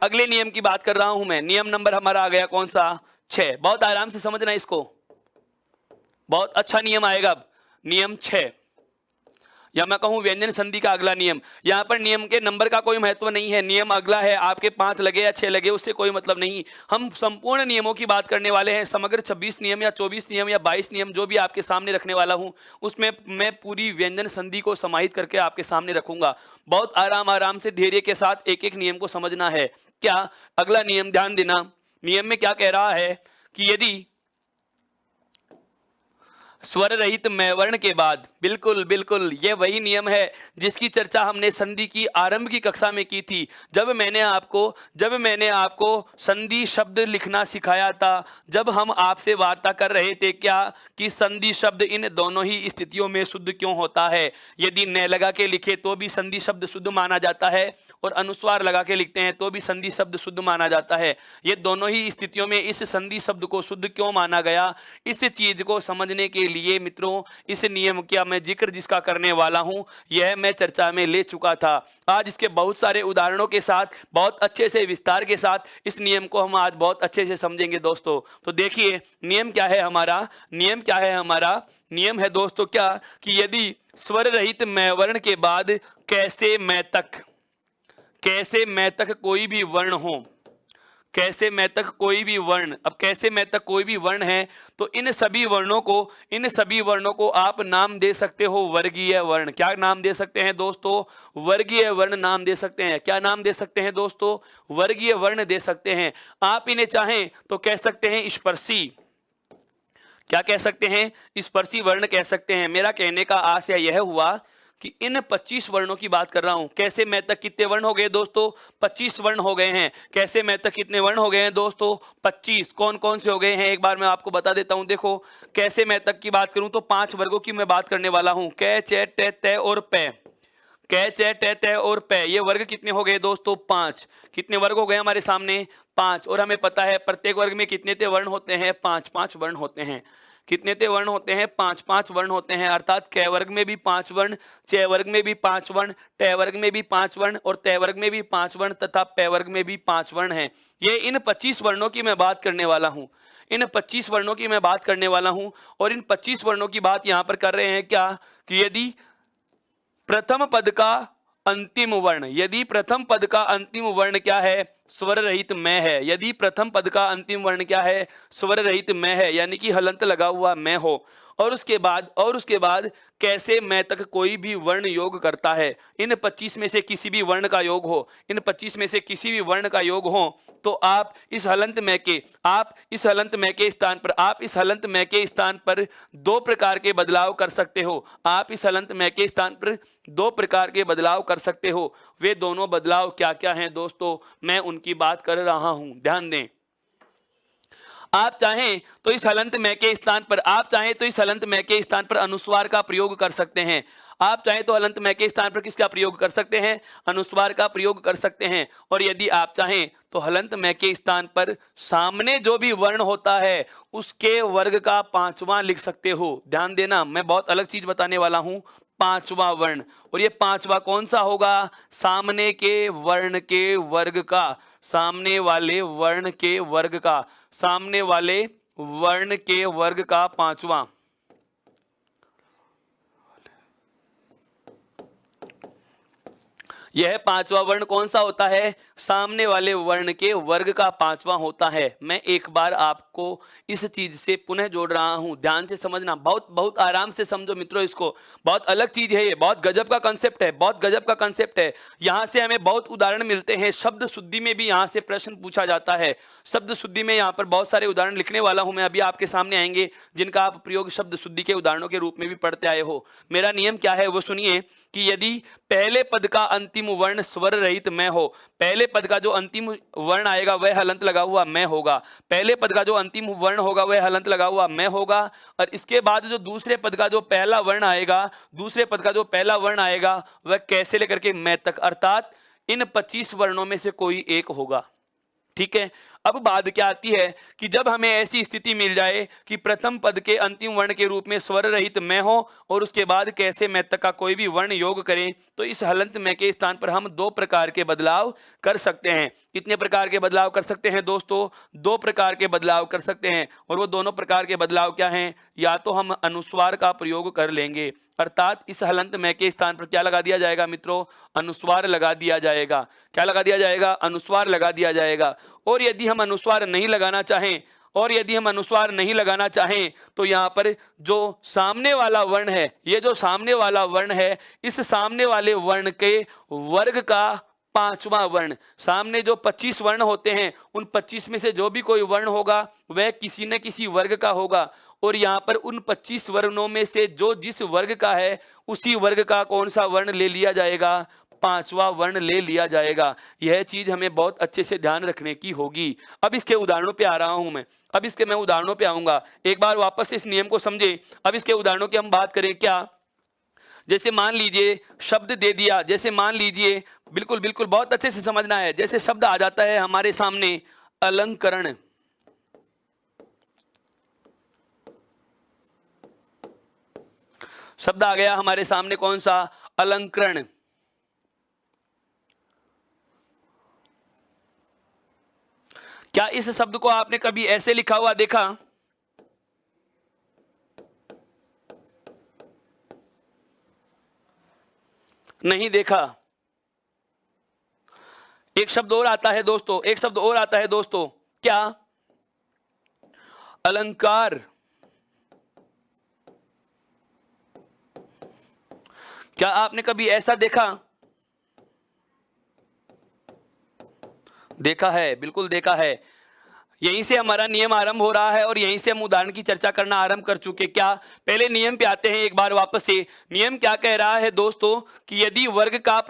अगले नियम की बात कर रहा हूं मैं। नियम नंबर हमारा आ गया कौन सा? 6। बहुत आराम से समझना इसको, बहुत अच्छा नियम आएगा अब। नियम 6 या मैं कहूं व्यंजन संधि का अगला नियम। यहां पर नियम के नंबर का कोई महत्व नहीं है, नियम अगला है, आपके 5 लगे या 6 लगे उससे कोई मतलब नहीं। हम संपूर्ण नियमों की बात करने वाले हैं, समग्र 26 नियम या 24 नियम या 22 नियम जो भी आपके सामने रखने वाला हूं, उसमें मैं पूरी व्यंजन संधि को समाहित करके आपके सामने रखूंगा। बहुत आराम आराम से धैर्य के साथ एक एक नियम को समझना है। क्या? अगला नियम ध्यान देना, नियम में क्या कह रहा है कि यदि स्वर रहित मैवर्ण के बाद, बिल्कुल बिल्कुल ये वही नियम है जिसकी चर्चा हमने संधि की आरंभ की कक्षा में की थी। जब मैंने आपको संधि शब्द लिखना सिखाया था, जब हम आपसे वार्ता कर रहे थे क्या कि संधि शब्द इन दोनों ही स्थितियों में शुद्ध क्यों होता है। यदि न लगा के लिखे तो भी संधि शब्द शुद्ध माना जाता है, और अनुस्वार लगा के लिखते हैं तो भी संधि शब्द शुद्ध माना जाता है। ये दोनों ही स्थितियों में इस संधि शब्द को शुद्ध क्यों माना गया, इस चीज को समझने के लिए मित्रों इस नियम का मैं जिक्र जिसका करने वाला हूं, यह मैं चर्चा में ले चुका था। आज इसके बहुत सारे उदाहरणों के साथ, बहुत अच्छे से विस्तार के साथ इस नियम को हम आज बहुत अच्छे से समझेंगे दोस्तों। तो देखिए नियम क्या है हमारा, नियम क्या है हमारा? नियम है दोस्तों क्या कि यदि स्वर रहित मैवर्ण के बाद कैसे मैं तक कोई भी वर्ण हो, कैसे मैं तक कोई भी वर्ण, अब कैसे मैं तक कोई भी वर्ण है तो इन सभी वर्णों को आप नाम दे सकते हो वर्गीय वर्ण। क्या नाम दे सकते हैं दोस्तों? वर्गीय वर्ण नाम दे सकते हैं। क्या नाम दे सकते हैं दोस्तों? वर्गीय वर्ण दे सकते हैं। आप इन्हें चाहें तो कह सकते हैं स्पर्शी। क्या कह सकते हैं? स्पर्शी वर्ण कह सकते हैं। मेरा कहने का आशय यह हुआ कि इन 25 वर्णों की बात कर रहा हूं। कैसे मैं तक कितने वर्ण हो गए दोस्तों? 25 वर्ण हो गए हैं। कैसे मैं तक कितने वर्ण हो गए हैं दोस्तों? 25। कौन कौन से हो गए हैं एक बार मैं आपको बता देता हूं। देखो कैसे मैं तक की बात करूं तो 5 वर्गों की मैं बात करने वाला हूं। कै, चे, टे, ते और पे। कै, चे, टे, ते और पे, ये वर्ग कितने हो गए दोस्तों? 5। कितने वर्ग हो गए हमारे सामने? 5। और हमें पता है प्रत्येक वर्ग में कितने ते वर्ण होते हैं? 5 वर्ण होते हैं। कितने ते वर्ण होते हैं? 5 वर्ण होते हैं। अर्थात कै वर्ग में भी 5 वर्ण, चे वर्ग में भी 5 वर्ण, टे वर्ग में भी 5 वर्ण और ते वर्ग में भी 5 वर्ण तथा पे वर्ग में भी 5 वर्ण हैं। ये इन 25 वर्णों की मैं बात करने वाला हूं। इन 25 वर्णों की मैं बात करने वाला हूं और इन 25 वर्णों की बात यहां पर कर रहे हैं क्या कि यदि प्रथम पद का अंतिम वर्ण, यदि प्रथम पद का अंतिम वर्ण क्या है? स्वर रहित मैं है। यदि प्रथम पद का अंतिम वर्ण क्या है? स्वर रहित मैं है, यानी कि हलंत लगा हुआ मैं हो। और उसके बाद कैसे मैं तक कोई भी वर्ण योग करता है। इन 25 में से किसी भी वर्ण का योग हो, इन 25 में से किसी भी वर्ण का योग हो तो आप इस हलंत मैं के स्थान पर दो प्रकार के बदलाव कर सकते हो। आप इस हलंत मैं के स्थान पर दो प्रकार के बदलाव कर सकते हो। वे दोनों बदलाव क्या क्या हैं दोस्तों, मैं उनकी बात कर रहा हूं, ध्यान दें। आप चाहें तो इस हलंत मैं के स्थान पर अनुस्वार का प्रयोग कर सकते हैं। आप चाहें तो हलंत मैं के स्थान पर किसका प्रयोग कर सकते हैं? अनुस्वार का प्रयोग कर सकते हैं। और यदि आप चाहें तो हलंत मैं के स्थान पर सामने जो भी वर्ण होता है उसके वर्ग का 5वां लिख सकते हो। ध्यान देना, मैं बहुत अलग चीज बताने वाला हूं। 5वां वर्ण, और ये 5वां कौन सा होगा? सामने के वर्ण के वर्ग का, सामने वाले वर्ण के वर्ग का, सामने वाले वर्ण के वर्ग का 5वां। यह 5वां वर्ण कौन सा होता है? सामने वाले वर्ण के वर्ग का 5वां होता है। मैं एक बार आपको इस चीज से पुनः जोड़ रहा हूं, ध्यान से समझना, बहुत बहुत आराम से समझो मित्रों इसको। बहुत अलग चीज है ये, बहुत गजब का कंसेप्ट है, बहुत गजब का कंसेप्ट है। यहां से हमें बहुत उदाहरण मिलते हैं। शब्द शुद्धि में भी यहां से प्रश्न पूछा जाता है। शब्द शुद्धि में यहां पर बहुत सारे उदाहरण लिखने वाला हूं मैं, अभी आपके सामने आएंगे जिनका आप प्रयोग शब्द शुद्धि के उदाहरणों के रूप में भी पढ़ते आए हो। मेरा नियम क्या है वो सुनिए कि यदि पहले पद का अंतिम वर्ण स्वर रहित मैं हो, पहले पद का जो अंतिम वर्ण आएगा वह हलंत लगा हुआ मैं होगा। पहले पद का जो अंतिम वर्ण होगा वह हलंत लगा हुआ मैं होगा। और इसके बाद जो दूसरे पद का जो पहला वर्ण आएगा, वह कैसे लेकर के मैं तक, अर्थात इन 25 वर्णों में से कोई एक होगा। ठीक है। अब बात क्या आती है कि जब हमें ऐसी स्थिति मिल जाए कि प्रथम पद के अंतिम वर्ण के रूप में स्वर रहित मैं हो और उसके बाद कैसे मैं तक का कोई भी वर्ण योग करें, तो इस हलंत मैं के स्थान पर हम दो प्रकार के बदलाव कर सकते हैं। कितने प्रकार के बदलाव कर सकते हैं दोस्तों? दो प्रकार के बदलाव कर सकते हैं। और वो दोनों प्रकार के बदलाव क्या हैं? या तो हम अनुस्वार का प्रयोग कर लेंगे, अर्थात इस हलंत मैं के स्थान पर क्या लगा दिया जाएगा मित्रों? अनुस्वार लगा दिया जाएगा। क्या लगा दिया जाएगा? अनुस्वार लगा दिया जाएगा। और यदि हम अनुस्वार नहीं लगाना चाहें तो यहाँ पर जो सामने वाला वर्ण है, ये जो सामने वाला वर्ण है, इस सामने वाले वर्ण के वर्ग का पांचवा वर्ण, सामने जो 25 वर्ण होते हैं उन 25 में से जो भी कोई वर्ण होगा वह किसी न किसी वर्ग का होगा। और यहाँ पर उन 25 वर्णों में से जो जिस वर्ग का है उसी वर्ग का कौन सा वर्ण ले लिया जाएगा? पांचवा वर्ण ले लिया जाएगा। यह चीज हमें बहुत अच्छे से ध्यान रखने की होगी। अब इसके उदाहरणों पे आ रहा हूं मैं, मैं उदाहरणों पे आऊंगा। एक बार वापस से इस नियम को समझे। अब इसके उदाहरणों की हम बात करें। क्या? जैसे मान लीजिए शब्द दे दिया, जैसे मान लीजिए, बिल्कुल बिल्कुल बहुत अच्छे से समझना है। जैसे शब्द आ जाता है हमारे सामने अलंकरण, शब्द आ गया हमारे सामने कौन सा? अलंकरण। क्या इस शब्द को आपने कभी ऐसे लिखा हुआ देखा? नहीं देखा। एक शब्द और आता है दोस्तों, एक शब्द और आता है दोस्तों। क्या? अलंकार। क्या आपने कभी ऐसा देखा? देखा है, बिल्कुल देखा है। यहीं से हमारा नियम आरंभ हो रहा है और यहीं से हम उदाहरण की चर्चा करना आरंभ कर चुके। क्या? पहले नियम पे आते हैं एक बार वापस से। नियम क्या कह रहा है दोस्तों कि यदि वर्ग का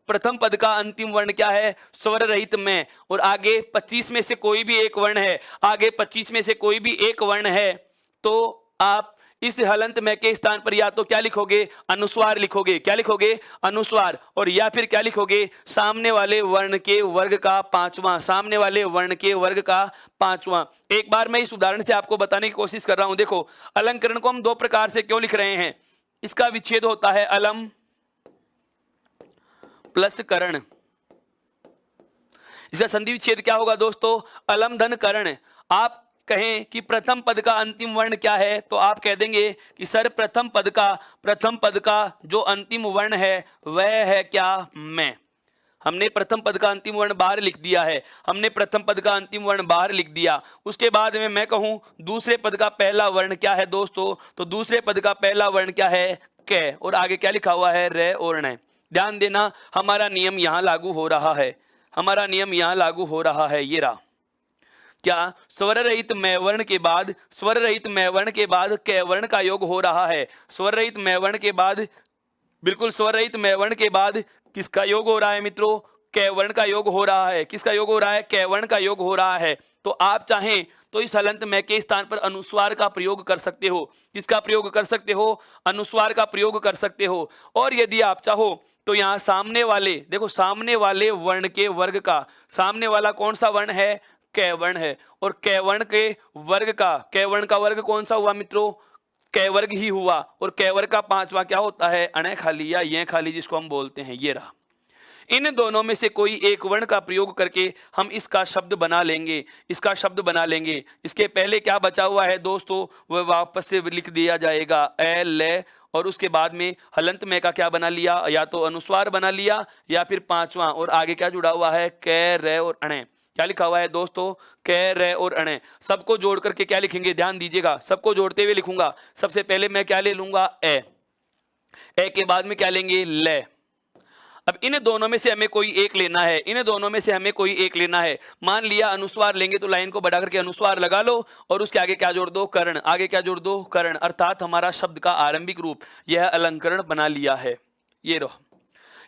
प्रथम पद का अंतिम वर्ण क्या है? स्वर रहित में, और आगे 25 में से कोई भी एक वर्ण है, आगे 25 में से कोई भी एक वर्ण है, तो आप इस हलंत में के स्थान पर या तो क्या लिखोगे? अनुस्वार लिखोगे। क्या लिखोगे? अनुस्वार। और या फिर क्या लिखोगे? सामने वाले वर्ण के वर्ग का पांचवा, सामने वाले वर्ण के वर्ग का पांचवा। एक बार मैं इस उदाहरण से आपको बताने की कोशिश कर रहा हूं। देखो, अलंकरण को हम दो प्रकार से क्यों लिख रहे हैं? इसका विच्छेद होता है अलम प्लस करण। इसका संधि विच्छेद क्या होगा दोस्तों? अलम धन करण। आप कहें कि प्रथम पद का अंतिम वर्ण क्या है, तो आप कह देंगे कि सर प्रथम पद का जो अंतिम वर्ण है वह है क्या? मैं। हमने प्रथम पद का अंतिम वर्ण बाहर लिख दिया है, हमने प्रथम पद का अंतिम वर्ण बाहर लिख दिया। उसके बाद में मैं कहूं दूसरे पद का पहला वर्ण क्या है दोस्तों? तो दूसरे पद का पहला वर्ण क्या है? कै। और आगे क्या लिखा हुआ है? रे और न। ध्यान देना, हमारा नियम यहां लागू हो रहा है, हमारा नियम यहां लागू हो रहा है। ये रहा। क्या? स्वर रहित मैं वर्ण के बाद, स्वर रहित मैं वर्ण के बाद कै वर्ण का योग हो रहा है। स्वर रहित मैं वर्ण के बाद, बिल्कुल स्वर रहित मैं वर्ण के बाद किसका योग हो रहा है मित्रों? कै वर्ण का योग हो रहा है। किसका योग हो रहा है? कै वर्ण का योग हो रहा है। तो आप चाहें तो इस हलंत में के स्थान पर अनुस्वार का प्रयोग कर सकते हो। किसका प्रयोग कर सकते हो? अनुस्वार का प्रयोग कर सकते हो। और यदि आप चाहो तो यहां सामने वाले, देखो सामने वाले वर्ण के वर्ग का, सामने वाला कौन सा वर्ण है? कै वर्ण है। और कै वर्ण के वर्ग का, कै वर्ण का वर्ग कौन सा हुआ मित्रों? कै वर्ग ही हुआ। और कै वर्ग का पांचवा क्या होता है? अणय खाली या ये खाली, जिसको हम बोलते हैं। ये रहा। इन दोनों में से कोई एक वर्ण का प्रयोग करके हम इसका शब्द बना लेंगे, इसका शब्द बना लेंगे। इसके पहले क्या बचा हुआ है दोस्तों? वह वापस से लिख दिया जाएगा ए ले, और उसके बाद में हलंत में का क्या बना लिया? या तो अनुस्वार बना लिया या फिर पांचवा। और आगे क्या जुड़ा हुआ है? कै रे और अणय। क्या लिखा हुआ है दोस्तों? कै रे और अणय। सबको जोड़ करके क्या लिखेंगे? ध्यान दीजिएगा, सबको जोड़ते हुए लिखूंगा। सबसे पहले मैं क्या ले लूंगा? ए के बाद में क्या लेंगे? ले। अब इन दोनों में से हमें कोई एक लेना है, इन दोनों में से हमें कोई एक लेना है। मान लिया अनुस्वार लेंगे तो लाइन को बढ़ा करके अनुस्वार लगा लो और उसके आगे क्या जोड़ दो? कर्ण। आगे क्या जोड़ दो? कर्ण। अर्थात हमारा शब्द का आरंभिक रूप यह अलंकरण बना लिया है। ये रहो।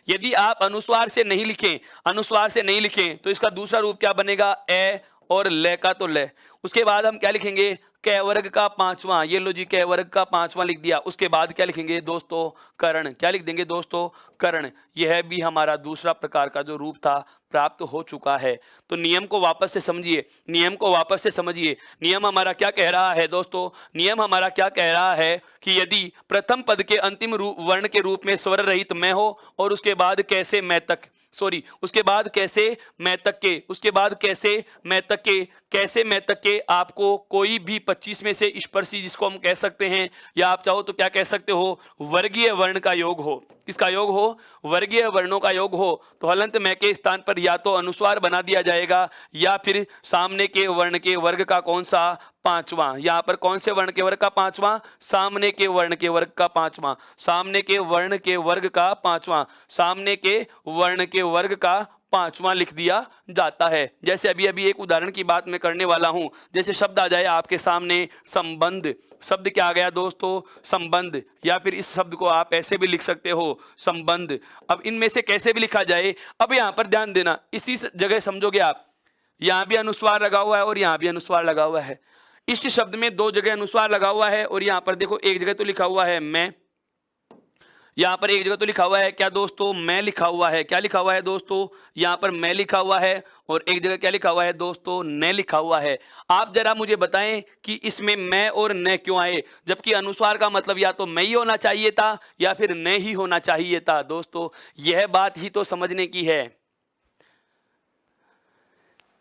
यदि आप अनुस्वार से नहीं लिखें, अनुस्वार से नहीं लिखें तो इसका दूसरा रूप क्या बनेगा? ए और ले का तो ले। उसके बाद हम क्या लिखेंगे? कै वर्ग का पांचवा। ये लो जी, कै वर्ग का पांचवा लिख दिया। उसके बाद क्या लिखेंगे दोस्तों? कर्ण। क्या लिख देंगे दोस्तों? कर्ण। यह भी हमारा दूसरा प्रकार का जो रूप था प्राप्त हो चुका है। तो नियम को वापस से समझिए, नियम को वापस से समझिए। नियम हमारा क्या कह रहा है दोस्तों? नियम हमारा क्या कह रहा है कि यदि प्रथम पद के अंतिम वर्ण के रूप में स्वर रहित मैं हो और उसके बाद कैसे मैं तक, उसके बाद कैसे मैं तक के, उसके बाद कैसे मैं तक के, कैसे मैं तक के आपको कोई भी 25 में से स्पर्शी जिसको हम कह सकते हैं, या आप चाहो तो क्या कह सकते हो, वर्गीय वर्ण का योग हो। किसका योग हो? वर्गीय वर्णों का योग हो। तो हलंत मैं के स्थान पर या तो अनुस्वार बना दिया जाएगा या फिर सामने के वर्ण के वर्ग का कौन सा? पांचवा। यहां पर कौन से वर्ण के वर्ग का पांचवा? सामने के वर्ण के वर्ग का पांचवा, सामने के वर्ण के वर्ग का पांचवा, सामने के वर्ण के वर्ग का पांचवा लिख दिया जाता है। जैसे अभी अभी एक उदाहरण की बात मैं करने वाला हूं। जैसे शब्द आ जाए आपके सामने संबंध। शब्द क्या आ गया दोस्तों? संबंध। या फिर इस शब्द को आप ऐसे भी लिख सकते हो, संबंध। अब इनमें से कैसे भी लिखा जाए, अब यहां पर ध्यान देना, इसी जगह समझोगे आप, यहां भी अनुस्वार लगा हुआ है और यहां भी अनुस्वार लगा हुआ है। इस शब्द में दो जगह अनुस्वार लगा हुआ है और यहां पर देखो एक जगह तो लिखा हुआ है मैं, यहां पर एक जगह तो लिखा हुआ है क्या दोस्तों? मैं लिखा हुआ है। क्या लिखा हुआ है दोस्तों? यहां पर मैं लिखा हुआ है और एक जगह क्या लिखा हुआ है दोस्तों? न लिखा हुआ है। आप जरा मुझे बताएं कि इसमें मैं और न क्यों आए, जबकि अनुस्वार का मतलब या तो मैं ही होना चाहिए था या फिर न ही होना चाहिए था। दोस्तों यह बात ही तो समझने की है।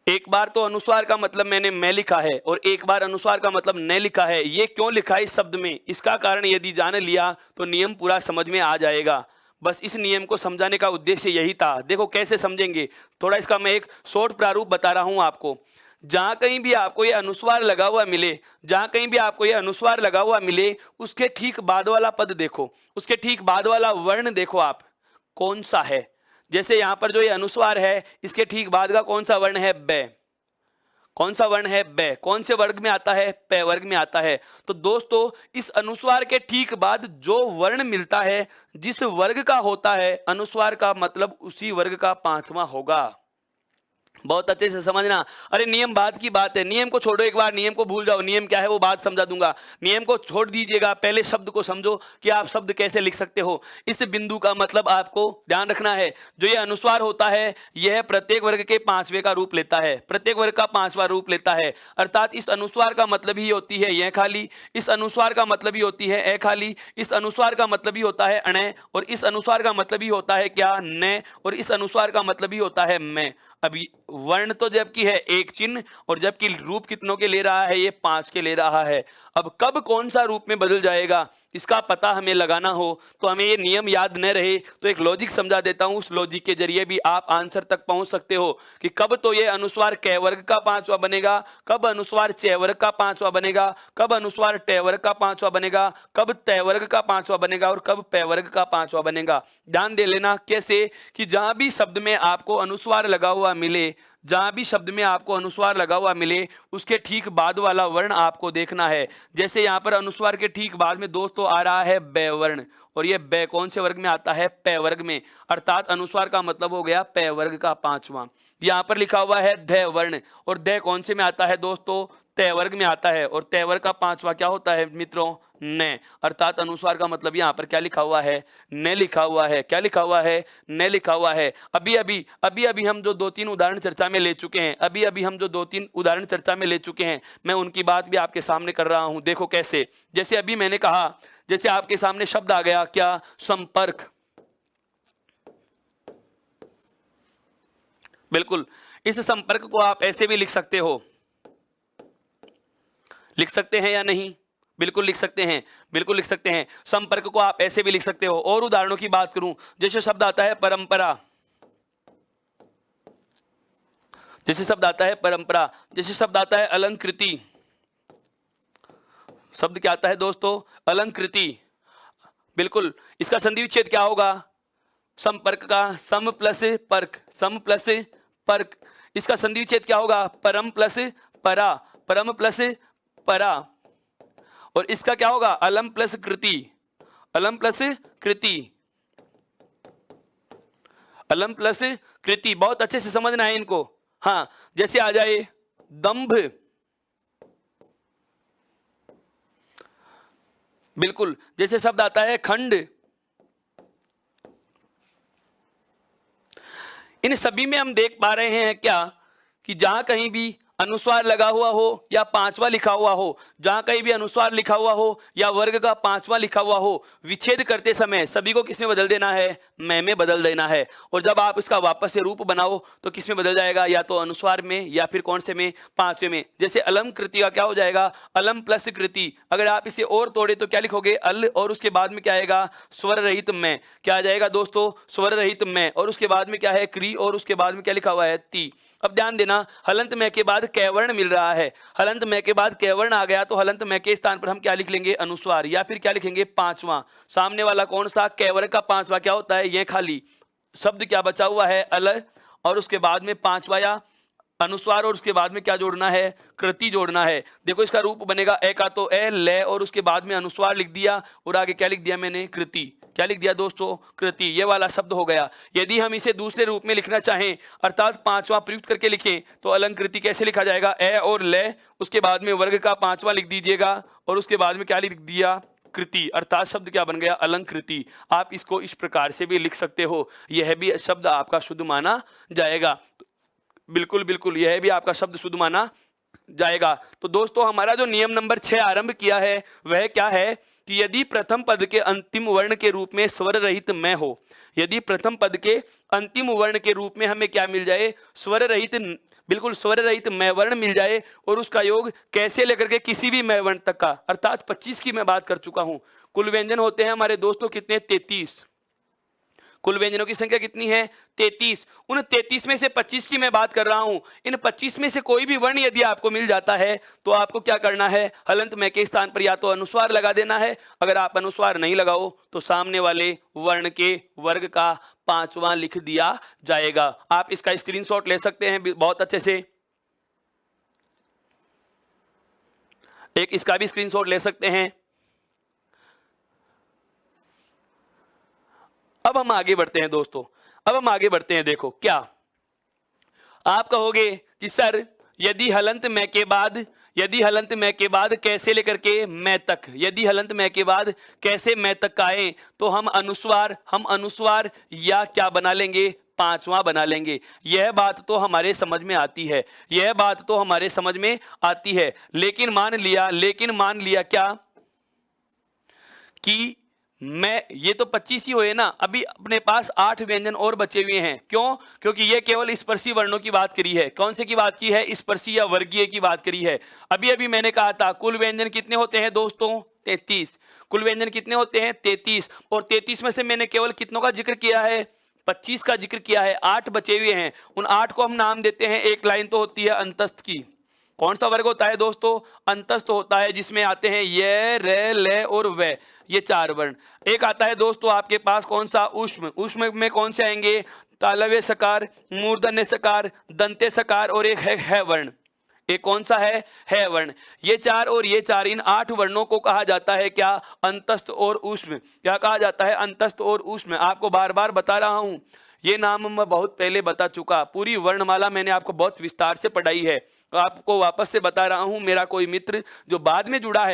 एक बार तो अनुस्वार का मतलब मैंने मैं लिखा है और एक बार अनुस्वार का मतलब न लिखा है। ये क्यों लिखा है इस शब्द में, इसका कारण यदि जान लिया तो नियम पूरा समझ में आ जाएगा। बस इस नियम को समझाने का उद्देश्य यही था। देखो कैसे समझेंगे, थोड़ा इसका मैं एक शॉर्ट प्रारूप बता रहा हूं आपको। जहां कहीं भी आपको ये अनुस्वार लगा हुआ मिले, जहां कहीं भी आपको ये अनुस्वार लगा हुआ मिले, उसके ठीक बाद वाला पद देखो, उसके ठीक बाद वाला वर्ण देखो आप कौन सा है। जैसे यहां पर जो ये अनुस्वार है, इसके ठीक बाद का कौन सा वर्ण है? बै। कौन सा वर्ण है? बै। कौन से वर्ग में आता है? पै वर्ग में आता है। तो दोस्तों इस अनुस्वार के ठीक बाद जो वर्ण मिलता है, जिस वर्ग का होता है अनुस्वार का मतलब उसी वर्ग का पांचवा होगा। बहुत अच्छे से समझना। अरे नियम बाद की बात है, नियम को छोड़ो, एक बार नियम को भूल जाओ, नियम क्या है वो बात समझा दूंगा। नियम को छोड़ दीजिएगा, पहले शब्द को समझो कि आप शब्द कैसे लिख सकते हो। इस बिंदु का मतलब आपको ध्यान रखना है। जो ये अनुस्वार होता है यह प्रत्येक वर्ग के पांचवे का रूप लेता है, प्रत्येक वर्ग का पांचवा रूप लेता है। अर्थात इस अनुस्वार का मतलब ही होती है यह खाली, इस अनुस्वार का मतलब ही होती है ए खाली, इस अनुस्वार का मतलब ही होता है अणे, और इस अनुस्वार का मतलब ही होता है क्या? न, और इस अनुस्वार का मतलब ही होता है मैं। अभी वर्ण तो जबकि है एक चिन्ह और जबकि रूप कितनों के ले रहा है? ये 5 के ले रहा है। अब कब कौन सा रूप में बदल जाएगा इसका पता हमें लगाना हो तो हमें ये नियम याद न रहे तो एक लॉजिक समझा देता हूं। उस लॉजिक के जरिए भी आप आंसर तक पहुंच सकते हो कि कब तो ये अनुस्वार क वर्ग का पांचवा बनेगा, कब अनुस्वार च वर्ग का पांचवा बनेगा, कब अनुस्वार ट वर्ग का पांचवा बनेगा, कब त वर्ग का पांचवा बनेगा और कब प वर्ग का पांचवा बनेगा। ध्यान दे लेना कैसे कि जहां भी शब्द में आपको अनुस्वार लगा हुआ मिले, जहां भी शब्द में आपको अनुस्वार लगा हुआ मिले उसके ठीक बाद वाला वर्ण आपको देखना है। जैसे यहां पर अनुस्वार के ठीक बाद में दोस्तों आ रहा है बै वर्ण, और ये बै कौन से वर्ग में आता है? पै वर्ग में। अर्थात अनुस्वार का मतलब हो गया पै वर्ग का पांचवा। यहां पर लिखा हुआ है ध वर्ण, और ध कौन से में आता है दोस्तों? तय वर्ग में आता है, और तय वर्ग का पांचवा क्या होता है मित्रों? न। अर्थात अनुस्वार का मतलब यहां पर क्या लिखा हुआ है? न लिखा हुआ है। क्या लिखा हुआ है? न लिखा हुआ है। अभी अभी हम जो 2-3 उदाहरण चर्चा में ले चुके हैं, अभी अभी हम जो 2-3 उदाहरण चर्चा में ले चुके हैं, मैं उनकी बात भी आपके सामने कर रहा हूं। देखो कैसे, जैसे अभी मैंने कहा, जैसे आपके सामने शब्द आ गया क्या? संपर्क। बिल्कुल, इस संपर्क को आप ऐसे भी लिख सकते हो, लिख सकते हैं या नहीं? बिल्कुल लिख सकते हैं, बिल्कुल लिख सकते हैं। संपर्क को आप ऐसे भी लिख सकते हो। और उदाहरणों की बात करूं, जैसे शब्द आता है परंपरा, जैसे शब्द आता है परंपरा, जैसे शब्द आता है अलंकृति। शब्द क्या आता है दोस्तों? अलंकृति। बिल्कुल, इसका संधि विच्छेद क्या होगा? संपर्क का सम प्लस पर्क, सम प्लस पर्क। इसका संधि विच्छेद क्या होगा? परम प्लस परा, परम प्लस परा। और इसका क्या होगा? अलम प्लस कृति, अलम प्लस कृति, अलम प्लस कृति। बहुत अच्छे से समझना है इनको। हाँ, जैसे आ जाए दंभ। बिल्कुल, जैसे शब्द आता है खंड। इन सभी में हम देख पा रहे हैं क्या कि जहां कहीं भी अनुस्वार लगा हुआ हो या पांचवा लिखा हुआ हो, जहां कहीं भी अनुस्वार लिखा हुआ हो या वर्ग का पांचवा लिखा हुआ हो, विच्छेद करते समय सभी को किसमें बदल देना है, मैं में बदल देना है। और जब आप इसका वापस से रूप बनाओ तो किसमें बदल जाएगा, या तो अनुस्वार में या फिर कौन से में, पांचवे में। जैसे अलम कृति का क्या हो जाएगा, अलम प्लस कृति। अगर आप इसे और तोड़े तो क्या लिखोगे, अल और उसके बाद में क्या आएगा, स्वर रहित में। क्या आ जाएगा दोस्तों, स्वर रहित में। और उसके बाद में क्या है, क्री, और उसके बाद में क्या लिखा हुआ है, ती। अब ध्यान देना, हलंत में के बाद कैवर्ण मिल रहा है, हलंत में के बाद कैवर्ण आ गया तो हलंत में के स्थान पर हम क्या लिख लेंगे, अनुस्वार, या फिर क्या लिखेंगे, पांचवा। सामने वाला कौन सा, कैवर्ण का पांचवा क्या होता है, ये खाली शब्द क्या बचा हुआ है, अल, और उसके बाद में पांचवा या अनुस्वार, और उसके बाद में क्या जोड़ना है, कृति जोड़ना है। देखो इसका रूप बनेगा ए का तो ए, ले, और उसके बाद में अनुस्वार लिख दिया और आगे क्या लिख दिया मैंने, कृति। क्या लिख दिया दोस्तों, कृति। ये वाला शब्द हो गया। यदि हम इसे दूसरे रूप में लिखना चाहें अर्थात पांचवा प्रयुक्त करके लिखें तो अलंकृति कैसे लिखा जाएगा, ए और ले, उसके बाद में वर्ग का पांचवा लिख दीजिएगा और उसके बाद में क्या लिख दिया, कृति, अर्थात शब्द क्या बन गया, अलंकृति। आप इसको इस प्रकार से भी लिख सकते हो, यह भी शब्द आपका शुद्ध माना जाएगा। बिल्कुल बिल्कुल, यह भी आपका शब्द शुद्ध माना जाएगा। तो दोस्तों हमारा जो नियम नंबर 6 आरंभ किया है वह क्या है कि यदि प्रथम पद के अंतिम वर्ण के रूप में स्वर रहित मैं हो, यदि प्रथम पद के अंतिम वर्ण के रूप में हमें क्या मिल जाए, स्वर रहित, बिल्कुल स्वर रहित मैं वर्ण मिल जाए, और उसका योग कैसे लेकर के किसी भी मैं वर्ण तक का, अर्थात 25 की मैं बात कर चुका हूं। कुल व्यंजन होते हैं हमारे दोस्तों कितने, 33। कुल व्यंजनों की संख्या कितनी है, 33। उन 33 में से 25 की मैं बात कर रहा हूं। इन 25 में से कोई भी वर्ण यदि आपको मिल जाता है तो आपको क्या करना है, हलंत में के स्थान पर या तो अनुस्वार लगा देना है। अगर आप अनुस्वार नहीं लगाओ तो सामने वाले वर्ण के वर्ग का पांचवा लिख दिया जाएगा। आप इसका स्क्रीनशॉट ले सकते हैं बहुत अच्छे से, एक इसका भी स्क्रीनशॉट ले सकते हैं। अब हम आगे बढ़ते हैं दोस्तों, अब हम आगे बढ़ते हैं। देखो क्या आप कहोगे कि सर यदि हलंत में के बाद, यदि हलंत में के बाद कैसे लेकर के मैं तक, यदि हलंत में के बाद कैसे मैं तक आए तो हम अनुस्वार या क्या बना लेंगे, पांचवा बना लेंगे। यह बात तो हमारे समझ में आती है, यह बात तो हमारे समझ में आती है। लेकिन मान लिया क्या कि मैं, ये तो 25 ही हुए ना, अभी अपने पास 8 व्यंजन और बचे हुए हैं। क्यों, क्योंकि ये केवल स्पर्शी वर्णों की बात करी है। कौन से की बात की है, स्पर्शी या वर्गीय की बात करी है। अभी अभी मैंने कहा था कुल व्यंजन कितने होते हैं दोस्तों, 33। कुल व्यंजन कितने होते हैं, 33। और 33 में से मैंने केवल कितनों का जिक्र किया है, 25 का जिक्र किया है। 8 बचे हुए हैं, उन 8 को हम नाम देते हैं, एक लाइन तो होती है अंतस्थ की। कौन सा वर्ग होता है दोस्तों, अंतस्थ होता है, जिसमें आते हैं ये, रे, ले और वे, ये 4 वर्ण। एक आता है दोस्तों आपके पास कौन सा, ऊष्म। ऊष्म में कौन से आएंगे, तालव्य सकार, मूर्धन्य सकार, दंते सकार, और एक है वर्ण। एक कौन सा है वर्ण। ये 4 और ये 4, इन 8 वर्णों को कहा जाता है क्या, अंतस्थ और ऊष्म। क्या कहा जाता है, अंतस्थ और ऊष्म। आपको बार बार बता रहा हूं, ये नाम मैं बहुत पहले बता चुका, पूरी वर्णमाला मैंने आपको बहुत विस्तार से पढ़ाई है, आपको वापस से बता रहा हूं। मेरा कोई मित्र जो बाद में जुड़ा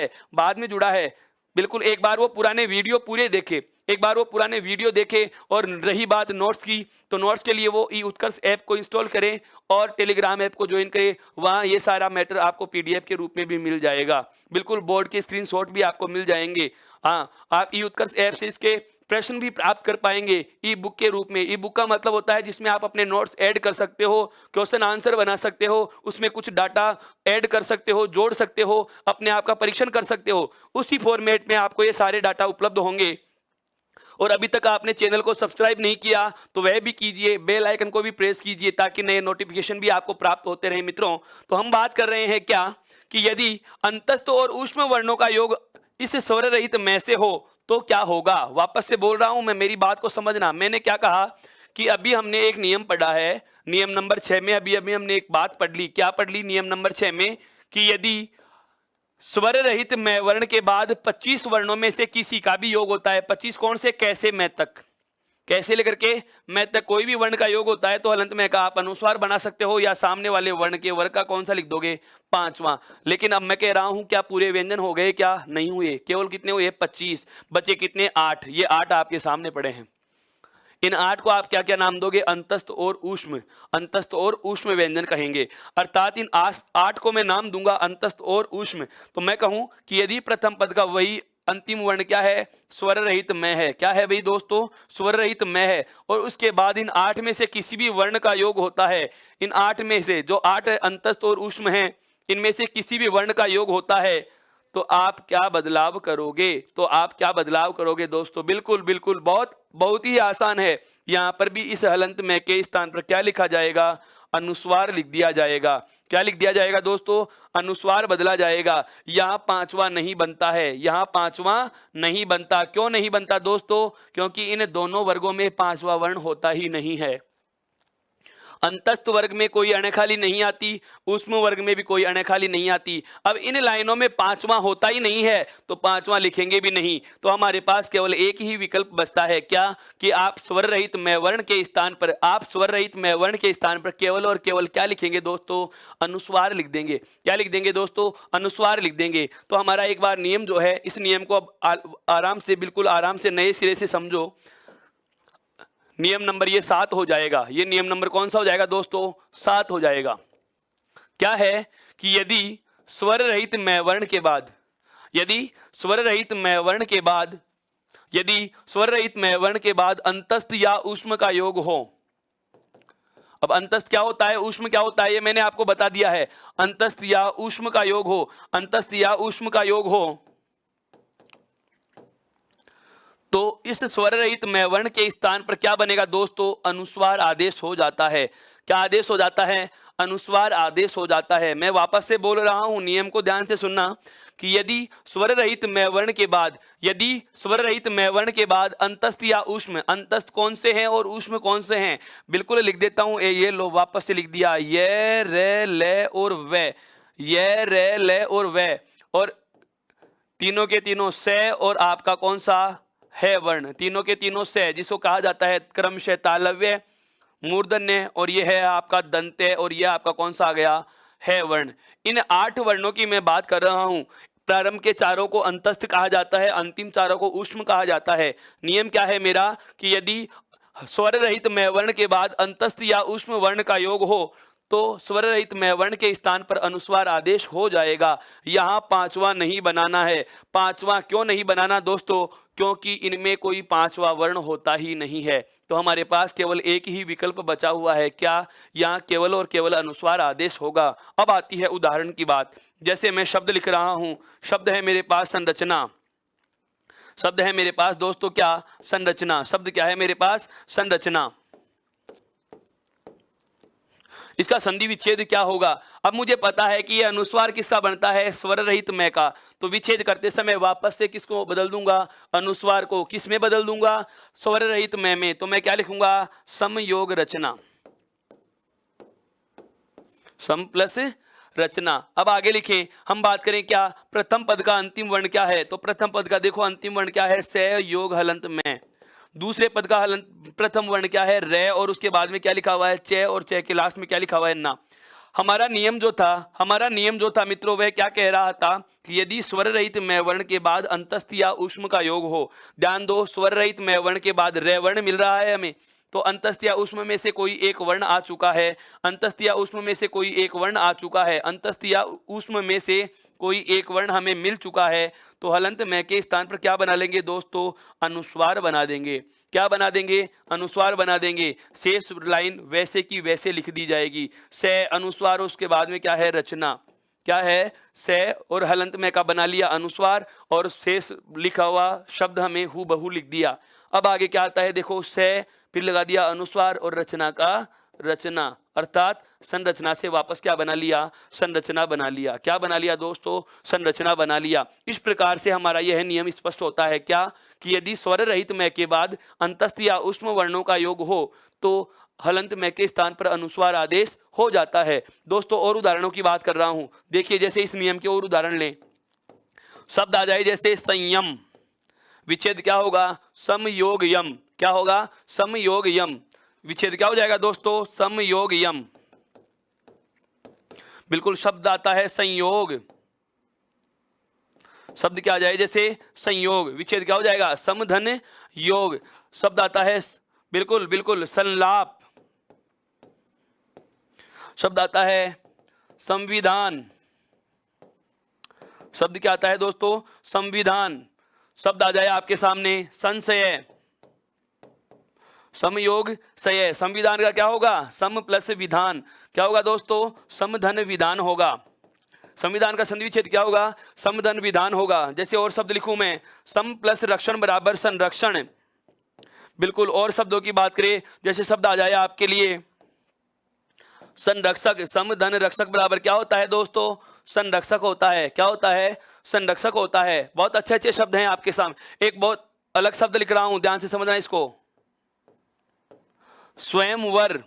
है, बिल्कुल एक बार वो पुराने वीडियो पूरे देखे, एक बार वो पुराने वीडियो देखे। और रही बात नोट्स की, तो नोट्स के लिए वो ई उत्कर्ष ऐप को इंस्टॉल करें और टेलीग्राम ऐप को ज्वाइन करें। वहाँ ये सारा मैटर आपको पीडीएफ के रूप में भी मिल जाएगा, बिल्कुल बोर्ड के स्क्रीनशॉट भी आपको मिल जाएंगे। हाँ, आप ई उत्कर्ष ऐप से इसके प्रश्न भी प्राप्त कर पाएंगे ई बुक के रूप में। ई बुक का मतलब होता है जिसमें आप अपने नोट्स ऐड कर सकते हो, क्वेश्चन आंसर बना सकते हो, उसमें कुछ डाटा ऐड कर सकते हो, जोड़ सकते हो, अपने आप का परीक्षण कर सकते हो। उसी फॉर्मेट में आपको ये सारे डाटा उपलब्ध होंगे। और अभी तक आपने चैनल को सब्सक्राइब नहीं किया तो वह भी कीजिए, बेल आइकन को भी प्रेस कीजिए ताकि नए नोटिफिकेशन भी आपको प्राप्त होते रहे। मित्रों, तो हम बात कर रहे हैं क्या कि यदि अंतस्थ और ऊष्म वर्णों का योग इस स्वर रहित में से हो तो क्या होगा। वापस से बोल रहा हूं मैं, मेरी बात को समझना। मैंने क्या कहा कि अभी हमने एक नियम पढ़ा है, नियम नंबर 6 में अभी हमने एक बात पढ़ ली। क्या पढ़ ली नियम नंबर 6 में, कि यदि स्वर रहित मैं वर्ण के बाद 25 वर्णों में से किसी का भी योग होता है, 25 कौन से, कैसे मैं तक, कैसे लेकर के मैं तक कोई भी वर्ण का योग होता है तो हलंत में का आप अनुस्वार बना सकते हो या सामने वाले वर्ण के वर्ग का कौन सा लिख दोगे, पांचवा। लेकिन अब मैं कह रहा हूं क्या पूरे व्यंजन हो गए, क्या नहीं हुए, केवल कितने हुए, 25, बचे कितने, 8। ये 8 आपके सामने पड़े हैं। इन 8 को आप क्या क्या नाम दोगे? अंतस्थ और ऊष्म, अंतस्थ और ऊष्म व्यंजन कहेंगे। अर्थात इन 8 को मैं नाम दूंगा अंतस्थ और ऊष्म, तो मैं कहूं कि यदि प्रथम पद का वही अंतिम वर्ण क्या है? स्वर रहित में है। क्या है भाई दोस्तों? स्वर रहित में है। और उसके बाद इन 8 में से किसी भी वर्ण का योग होता है, इन 8 में से जो 8 अंतस्थ और ऊष्म हैं, इनमें से किसी भी वर्ण का योग होता है, तो आप क्या बदलाव करोगे? तो आप क्या बदलाव करोगे दोस्तों? बिल्कुल बिल्कुल, बहुत ही आसान है। यहां पर भी इस हलंत में के स्थान पर क्या लिखा जाएगा? अनुस्वार लिख दिया जाएगा। क्या लिख दिया जाएगा दोस्तों? अनुस्वार बदला जाएगा। यहां 5वां नहीं बनता है, यहां 5वां नहीं बनता। क्यों नहीं बनता दोस्तों? क्योंकि इन दोनों वर्गों में 5वां वर्ण होता ही नहीं है। अंतस्थ वर्ग में कोई अणखाली नहीं आती, ऊष्म वर्ग में भी कोई अणखाली नहीं आती। अब इन लाइनों में 5वां होता ही नहीं है, तो 5वां लिखेंगे भी नहीं। तो हमारे पास केवल एक ही विकल्प बचता है, क्या? कि आप स्वर रहित में वर्ण के स्थान पर, आप स्वर रहित में वर्ण के स्थान पर केवल और केवल क्या लिखेंगे दोस्तों? अनुस्वार लिख देंगे। क्या लिख देंगे दोस्तों? अनुस्वार लिख देंगे। तो हमारा एक बार नियम जो है, इस नियम को अब आराम से, बिल्कुल आराम से नए सिरे से समझो। नियम नंबर ये 7 हो जाएगा। ये नियम नंबर कौन सा हो जाएगा दोस्तों? 7 हो जाएगा। क्या है कि यदि स्वर रहित में वर्ण के बाद, यदि स्वर रहित में वर्ण के बाद, यदि स्वर रहित में वर्ण के बाद अंतस्थ या ऊष्म का योग हो। अब अंतस्थ क्या होता है, ऊष्म क्या होता है, ये मैंने आपको बता दिया है। अंतस्थ या ऊष्म का योग हो, अंतस्थ या ऊष्म का योग हो, तो इस स्वर रहित में वर्ण के स्थान पर क्या बनेगा दोस्तों? अनुस्वार आदेश हो जाता है। क्या आदेश हो जाता है? अनुस्वार आदेश हो जाता है। मैं वापस से बोल रहा हूं, नियम को ध्यान से सुनना, कि यदि स्वर रहित में वर्ण के बाद, यदि स्वर रहित में वर्ण के बाद अंतस्थ या ऊष्म, अंतस्थ कौन से हैं और ऊष्म कौन से हैं, बिल्कुल लिख देता हूं। ये लो, वापस से लिख दिया, ये रे ले और वे, ये रे ले और वे, और तीनों के तीनों से, और आपका कौन सा है वर्ण, तीनों के तीनों से, जिसको कहा जाता है क्रमशः तालव्य, मूर्धन्य, और ये है आपका दंत्य, और ये आपका कौन सा आ गया? है वर्ण। इन 8 वर्णों की मैं बात कर रहा हूं। प्रारंभ के चारों को अंतस्थ कहा जाता है, अंतिम चारों को ऊष्म कहा जाता है। नियम क्या है मेरा? कि यदि स्वर रहित में वर्ण के बाद अंतस्थ या ऊष्म वर्ण का योग हो, तो स्वर रहित में वर्ण के स्थान पर अनुस्वार आदेश हो जाएगा। यहां 5वां नहीं बनाना है। 5वां क्यों नहीं बनाना दोस्तों? क्योंकि इनमें कोई 5वां वर्ण होता ही नहीं है। तो हमारे पास केवल एक ही विकल्प बचा हुआ है, क्या? यहाँ केवल और केवल अनुस्वार आदेश होगा। अब आती है उदाहरण की बात। जैसे मैं शब्द लिख रहा हूं, शब्द है मेरे पास संरचना, शब्द है मेरे पास दोस्तों क्या? संरचना। शब्द क्या है मेरे पास? संरचना। इसका संधि विच्छेद क्या होगा? अब मुझे पता है कि यह अनुस्वार किसका बनता है? स्वर रहित में का। तो विच्छेद करते समय वापस से किसको बदल दूंगा? अनुस्वार को किस में बदल दूंगा? स्वर रहित में। तो मैं क्या लिखूंगा? समयोग रचना, सम प्लस रचना। अब आगे लिखें, हम बात करें क्या? प्रथम पद का अंतिम वर्ण क्या है? तो प्रथम पद का देखो अंतिम वर्ण क्या है? से योग हलंत में। दूसरे पद का हलंत प्रथम वर्ण क्या है? रे, और उसके बाद में क्या लिखा हुआ है? चे, और चे के लास्ट में क्या लिखा हुआ है? ना। हमारा नियम जो था मित्रों, वह क्या कह रहा था? कि यदि स्वर रहित में वर्ण के बाद अंतस्थ या ऊष्म का योग हो, ध्यान दो, स्वर रहित में वर्ण के बाद रे वर्ण मिल रहा है हमें, तो अंतस्थ या ऊष्म में से कोई एक वर्ण आ चुका है, अंतस्थ या ऊष्म में से कोई एक वर्ण आ चुका है, अंतस्थ या ऊष्म में से कोई एक वर्ण हमें मिल चुका है, तो हलंत में के स्थान पर क्या बना लेंगे दोस्तों? अनुस्वार बना देंगे। क्या बना देंगे? अनुस्वार बना देंगे। शेष लाइन वैसे की वैसे लिख दी जाएगी। से अनुस्वार, उसके बाद में क्या है? रचना। क्या है? से और हलंत में का बना लिया अनुस्वार, और शेष लिखा हुआ शब्द हमें हूबहू लिख दिया। अब आगे क्या आता है देखो, से फिर लगा दिया अनुस्वार, और रचना का रचना, अर्थात संरचना से वापस क्या बना लिया? संरचना बना लिया। क्या बना लिया दोस्तों? संरचना बना लिया। इस प्रकार से हमारा यह नियम स्पष्ट होता है, क्या? कि यदि स्वर रहित में के बाद अंतस्थ या ऊष्म वर्णों का योग हो, तो हलंत में के स्थान पर अनुस्वार आदेश हो जाता है। दोस्तों और उदाहरणों की बात कर रहा हूं, देखिए जैसे इस नियम के और उदाहरण लें। शब्द आ जाए जैसे संयम, विच्छेद क्या होगा? समयोग यम। क्या होगा? समयोग यम। विच्छेद क्या हो जाएगा दोस्तों? समयोग यम। बिल्कुल, शब्द आता है संयोग, शब्द क्या आ जाए जैसे संयोग, विच्छेद क्या हो जाएगा? समधन योग। शब्द आता है बिल्कुल बिल्कुल, संलाप। शब्द आता है संविधान। शब्द क्या आता है दोस्तों? संविधान। शब्द आ जाए आपके सामने संशय। समयोग सय। संविधान का क्या होगा? सम प्लस विधान। क्या होगा दोस्तों? समधन विधान होगा। संविधान का संधि विच्छेद क्या होगा? समधन विधान होगा। जैसे और शब्द लिखूं मैं, सम प्लस रक्षण बराबर संरक्षण। बिल्कुल। और शब्दों की बात करें, जैसे शब्द आ जाए आपके लिए संरक्षक। समधन रक्षक बराबर क्या होता है दोस्तों? संरक्षक होता है। क्या होता है? संरक्षक होता है। बहुत अच्छे अच्छे शब्द हैं आपके सामने। एक बहुत अलग शब्द लिख रहा हूं, ध्यान से समझना इसको। स्वयंवर।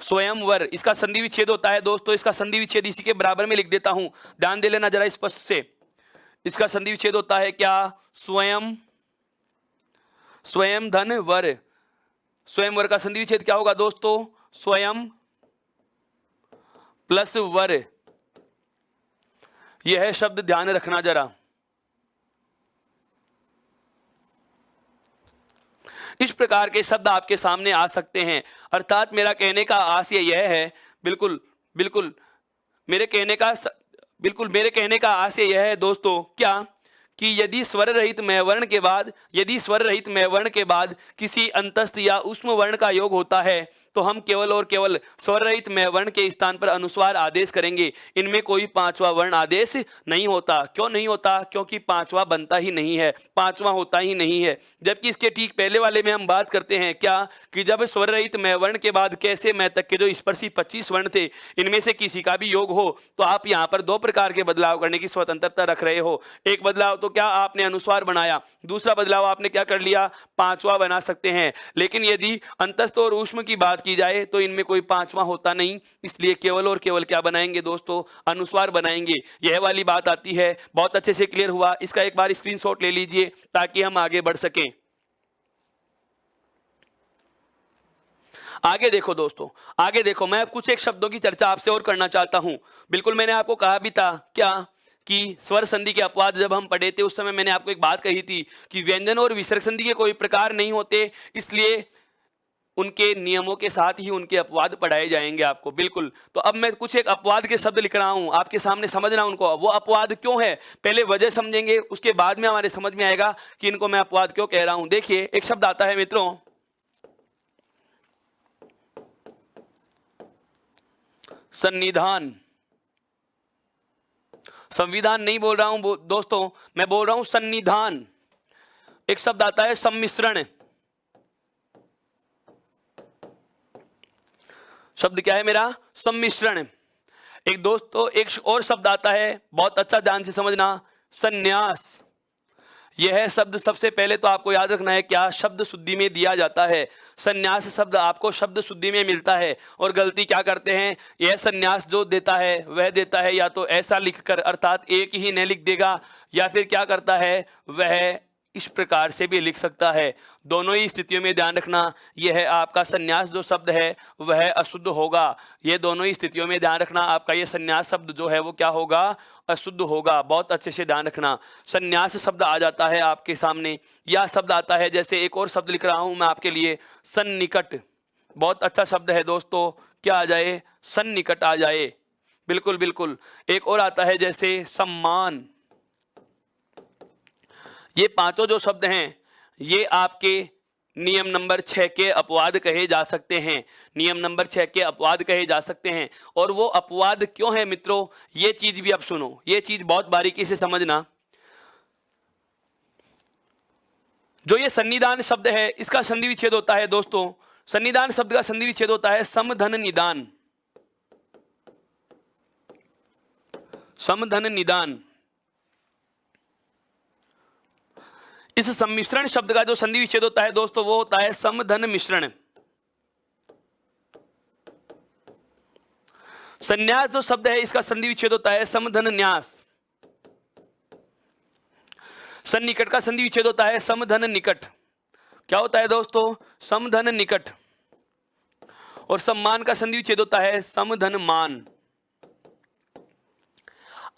स्वयंवर, इसका संधि विच्छेद होता है दोस्तों। इसका संधि विच्छेद इसी के बराबर में लिख देता हूं, ध्यान दे लेना जरा स्पष्ट से। इसका संधि विच्छेद होता है क्या? स्वयं, स्वयं धन वर। स्वयंवर का संधि विच्छेद क्या होगा दोस्तों? स्वयं प्लस वर। यह है शब्द, ध्यान रखना जरा। इस प्रकार के शब्द आपके सामने आ सकते हैं। अर्थात मेरा कहने का आशय यह है, बिल्कुल बिल्कुल मेरे कहने का आशय यह है दोस्तों, क्या कि यदि स्वर रहित मैवर्ण के बाद किसी अंतस्थ या उष्म वर्ण का योग होता है तो हम केवल और केवल स्वर रहित मैवर्ण के स्थान पर अनुस्वार आदेश करेंगे। इनमें कोई पांचवा वर्ण आदेश नहीं होता। क्यों नहीं होता? क्योंकि पांचवा बनता ही नहीं है, पांचवा होता ही नहीं है। जबकि इसके ठीक पहले वाले में हम बात करते हैं क्या कि जब स्वर रहित मैवर्ण के बाद कैसे मैं तक के जो स्पर्शी 25 वर्ण थे, इनमें से किसी का भी योग हो तो आप यहाँ पर दो प्रकार के बदलाव करने की स्वतंत्रता रख रहे हो। एक बदलाव तो क्या आपने अनुस्वार बनाया, दूसरा बदलाव आपने क्या कर लिया? पांचवा बना सकते हैं। लेकिन यदि अंतस्थ और ऊष्म की बात की जाए तो इनमें कोई पांचवा होता नहीं, इसलिए केवल और केवल क्या बनाएंगे दोस्तों? अनुस्वार बनाएंगे। यह वाली बात आती है। बहुत अच्छे से क्लियर हुआ? इसका एक बार स्क्रीनशॉट ले लीजिए ताकि हम आगे बढ़ सकें। आगे देखो दोस्तों, आगे देखो, मैं कुछ एक शब्दों की चर्चा आपसे और करना चाहता हूं। बिल्कुल, मैंने आपको कहा भी था क्या कि स्वर संधि के अपवाद जब हम पढ़े थे उस समय मैंने आपको एक बात कही थी कि व्यंजन और विसर्ग संधि के कोई प्रकार नहीं होते, इसलिए उनके नियमों के साथ ही उनके अपवाद पढ़ाए जाएंगे आपको। बिल्कुल। तो अब मैं कुछ एक अपवाद के शब्द लिख रहा हूं आपके सामने, समझना उनको। वो अपवाद क्यों है, पहले वजह समझेंगे, उसके बाद में हमारे समझ में आएगा कि इनको मैं अपवाद क्यों कह रहा हूं। देखिए, एक शब्द आता है मित्रों सन्निधान। संविधान नहीं बोल रहा हूं दोस्तों, मैं बोल रहा हूं सन्निधान। एक शब्द आता है सम्मिश्रण। शब्द क्या है मेरा? सम्मिश्रण। एक दोस्तों एक और शब्द आता है, बहुत अच्छा ध्यान से समझना, संन्यास। यह शब्द सबसे पहले तो आपको याद रखना है क्या शब्द शुद्धि में दिया जाता है। संन्यास शब्द आपको शब्द शुद्धि में मिलता है और गलती क्या करते हैं, यह संन्यास जो देता है वह देता है या तो ऐसा लिखकर, अर्थात एक ही नहीं लिख देगा, या फिर क्या करता है वह इस प्रकार से भी लिख सकता है। दोनों ही स्थितियों में ध्यान रखना, यह आपका संन्यास जो शब्द है वह अशुद्ध होगा। यह दोनों ही स्थितियों में ध्यान रखना, आपका यह संन्यास शब्द जो है वो क्या होगा? अशुद्ध होगा। बहुत अच्छे से ध्यान रखना। संन्यास शब्द आ जाता है आपके सामने, या शब्द आता है, जैसे एक और शब्द लिख रहा हूं मैं आपके लिए, सन्निकट। बहुत अच्छा शब्द है दोस्तों, क्या आ जाए? सन्निकट आ जाए। बिल्कुल बिल्कुल। एक और आता है जैसे सम्मान। ये पांचों जो शब्द हैं ये आपके नियम नंबर 6 के अपवाद कहे जा सकते हैं। नियम नंबर 6 के अपवाद कहे जा सकते हैं। और वो अपवाद क्यों है मित्रों, ये चीज भी अब सुनो, ये चीज बहुत बारीकी से समझना। जो ये सन्निधान शब्द है इसका संधि विच्छेद होता है दोस्तों, सन्निधान शब्द का संधि विच्छेद होता है समधन निदान। समधन निदान। इस सम्मिश्रण शब्द का जो संधि विच्छेद होता है दोस्तों वो होता है समधन मिश्रण। संन्यास जो शब्द है इसका संधि विच्छेद होता है समधन न्यास। सन्निकट का संधि विच्छेद होता है समधन निकट। क्या होता है दोस्तों? समधन निकट। और सम्मान का संधि विच्छेद होता है समधन मान।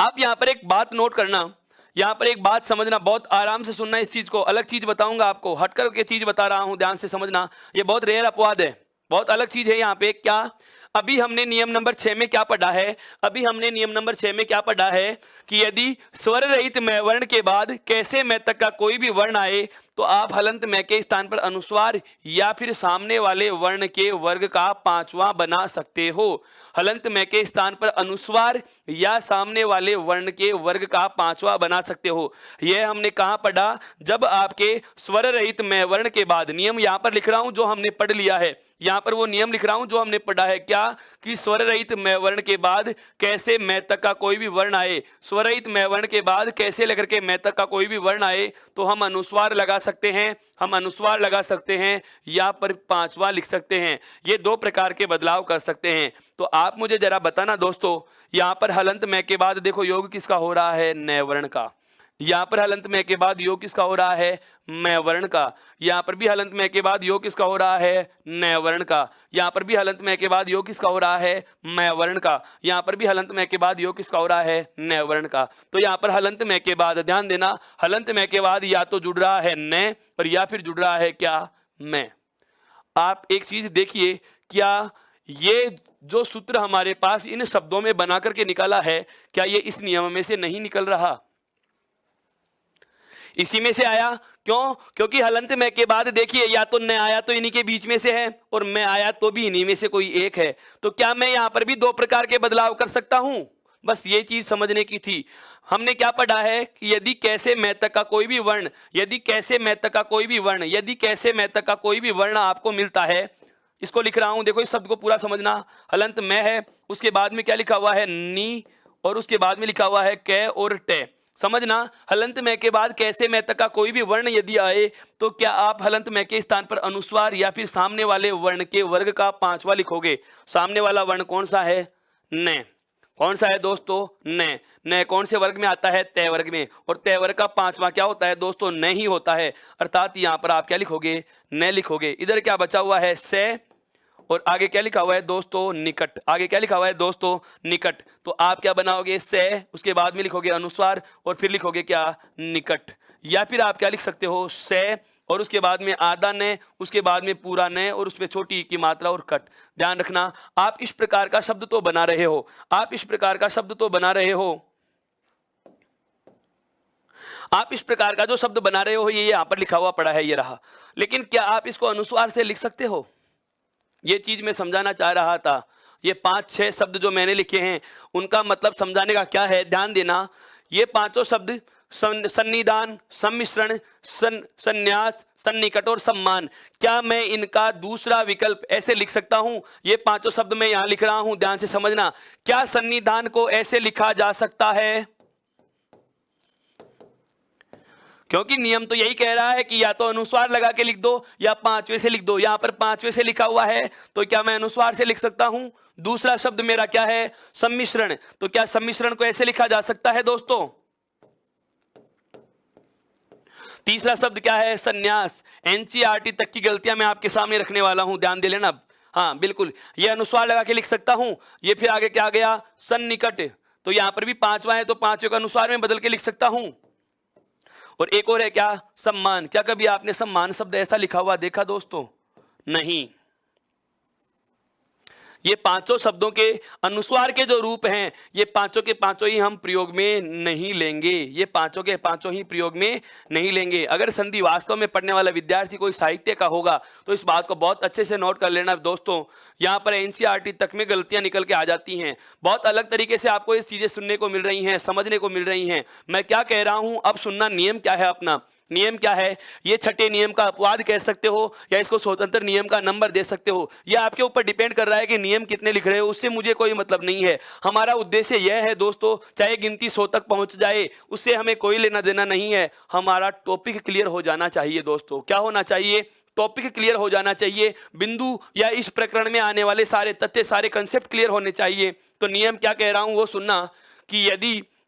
आप यहां पर एक बात नोट करना, यहाँ पर एक बात समझना, बहुत आराम से सुनना इस चीज को, अलग चीज बताऊंगा आपको, हटकर के चीज बता रहा हूं, ध्यान से समझना, ये बहुत रेयर अपवाद है, बहुत अलग चीज है यहाँ पे। क्या अभी हमने नियम नंबर 6 में क्या पढ़ा है, अभी हमने नियम नंबर 6 में क्या पढ़ा है कि यदि स्वर रहित मैं वर्ण के बाद कैसे मैं तक का कोई भी वर्ण आए तो आप हलंत मैं के स्थान पर अनुस्वार या फिर सामने वाले वर्ण के वर्ग का पांचवा बना सकते हो। हलंत मैं के स्थान पर अनुस्वार या सामने वाले वर्ण के वर्ग का पांचवा बना सकते हो। यह हमने कहां पढ़ा, जब आपके स्वर रहित मैं वर्ण के बाद, नियम यहां पर लिख रहा हूं जो हमने पढ़ लिया है, यहां पर वो नियम लिख रहा हूं जो हमने पढ़ा है, क्या कि स्वर रहित मैं वर्ण के बाद कैसे मैं तक का कोई भी वर्ण आए, स्वर रहित मैं वर्ण के बाद कैसे लेकर के मैं तक का कोई भी वर्ण आए तो हम अनुस्वार लगा सकते हैं, हम अनुस्वार लगा सकते हैं या पर पांचवा लिख सकते हैं। ये दो प्रकार के बदलाव कर सकते हैं। तो आप मुझे जरा बताना दोस्तों, यहां पर हलंत मैं के बाद देखो योग किसका हो रहा है, नए वर्ण का। यहां पर हलंत मैं के बाद योग किसका हो रहा है, मैं वर्ण का। यहां पर भी हलंत मैं के बाद योग किसका हो रहा है, नए वर्ण का। यहां पर भी हलंत मैं के बाद योग किसका हो रहा है, मैं वर्ण का। यहां पर भी हलंत मैं के बाद योग किसका हो रहा है, नए वर्ण का। तो यहां पर हलंत मैं के बाद ध्यान देना, हलंत मैं के बाद या तो जुड़ रहा है नए और या फिर जुड़ रहा है क्या, मैं। आप एक चीज देखिए, क्या ये जो सूत्र हमारे पास इन शब्दों में बना करके निकाला है, क्या ये इस नियम में से नहीं निकल रहा, इसी में से आया। क्यों? क्योंकि हलंत मैं के बाद देखिए या तो न आया तो इन्हीं के बीच में से है और मैं आया तो भी इन्हीं में से कोई एक है। तो क्या मैं यहां पर भी दो प्रकार के बदलाव कर सकता हूं? बस ये चीज समझने की थी। हमने क्या पढ़ा है कि यदि कैसे मैं तक का कोई भी वर्ण, यदि कैसे मैं तक का कोई भी वर्ण, यदि कैसे मैं तक का कोई भी वर्ण आपको मिलता है, इसको लिख रहा हूं, देखो इस शब्द को पूरा समझना। हलंत मैं है, उसके बाद में क्या लिखा हुआ है, नी, और उसके बाद में लिखा हुआ है कै और टे। समझना, हलंत मैं के बाद कैसे मैं तक का कोई भी वर्ण यदि आए तो क्या आप हलंत मैं के स्थान पर अनुस्वार या फिर सामने वाले वर्ण के वर्ग का पांचवा लिखोगे। सामने वाला वर्ण कौन सा है, न। कौन सा है दोस्तों, न। न कौन से वर्ग में आता है, तय वर्ग में। और तय वर्ग का पांचवा क्या होता है दोस्तों, न ही होता है। अर्थात यहां पर आप क्या लिखोगे, न लिखोगे। इधर क्या बचा हुआ है, से, और आगे क्या लिखा हुआ है दोस्तों, निकट। आगे क्या लिखा हुआ है दोस्तों, निकट। तो आप क्या बनाओगे, से, उसके बाद में लिखोगे अनुस्वार और फिर लिखोगे क्या, निकट। या फिर आप क्या लिख सकते हो, से और उसके बाद में आधा न, उसके बाद में पूरा न और उसमें छोटी की मात्रा और कट। ध्यान रखना, आप इस प्रकार का शब्द तो बना रहे हो, आप इस प्रकार का शब्द तो बना रहे हो, आप इस प्रकार का जो शब्द बना रहे हो ये यहां पर लिखा हुआ पड़ा है, ये रहा। लेकिन क्या आप इसको अनुस्वार से लिख सकते हो, ये चीज मैं समझाना चाह रहा था। ये 5-6 शब्द जो मैंने लिखे हैं उनका मतलब समझाने का क्या है, ध्यान देना। ये पांचों शब्द सन्निधान, सम्मिश्रण, संन्यास, सन्निकट और सम्मान, क्या मैं इनका दूसरा विकल्प ऐसे लिख सकता हूं। ये पांचों शब्द मैं यहां लिख रहा हूं, ध्यान से समझना। क्या सन्निधान को ऐसे लिखा जा सकता है, क्योंकि नियम तो यही कह रहा है कि या तो अनुस्वार लगा के लिख दो या पांचवे से लिख दो। यहां पर पांचवे से लिखा हुआ है तो क्या मैं अनुस्वार से लिख सकता हूं। दूसरा शब्द मेरा क्या है, सम्मिश्रण, तो क्या सम्मिश्रण को ऐसे लिखा जा सकता है दोस्तों। तीसरा शब्द क्या है, संन्यास। एनसीईआरटी तक की गलतियां मैं आपके सामने रखने वाला हूं, ध्यान दे लेना। हाँ बिल्कुल, ये अनुस्वार लगा के लिख सकता हूं। ये फिर आगे क्या आ गया, सन्निकट, तो यहां पर भी पांचवा है तो पांचवे को अनुस्वार में बदल के लिख सकता हूं। और एक और है क्या, सम्मान। क्या कभी आपने सम्मान शब्द ऐसा लिखा हुआ देखा दोस्तों, नहीं। ये पांचों शब्दों के अनुस्वार के जो रूप हैं ये पांचों के पांचों ही हम प्रयोग में नहीं लेंगे, ये पांचों के पांचों ही प्रयोग में नहीं लेंगे। अगर संधि वास्तव में पढ़ने वाला विद्यार्थी कोई साहित्य का होगा तो इस बात को बहुत अच्छे से नोट कर लेना दोस्तों। यहाँ पर एनसीईआरटी तक में गलतियां निकल के आ जाती हैं, बहुत अलग तरीके से आपको ये चीजें सुनने को मिल रही हैं, समझने को मिल रही हैं। मैं क्या कह रहा हूं अब सुनना, नियम क्या है अपना। नियम क्या है, ये छठे नियम का अपवाद कह सकते हो या इसको स्वतंत्र नियम का नंबर दे सकते हो। यह आपके ऊपर डिपेंड कर रहा है कि नियम कितने लिख रहे हो, उससे मुझे कोई मतलब नहीं है। हमारा उद्देश्य यह है दोस्तों, चाहे गिनती 100 तक पहुंच जाए उससे हमें कोई लेना देना नहीं है। हमारा टॉपिक क्लियर हो जाना चाहिए दोस्तों। क्या होना चाहिए, टॉपिक क्लियर हो जाना चाहिए। बिंदु या इस प्रकरण में आने वाले सारे तथ्य, सारे कंसेप्ट क्लियर होने चाहिए। तो नियम क्या कह रहा हूं वो सुनना, कि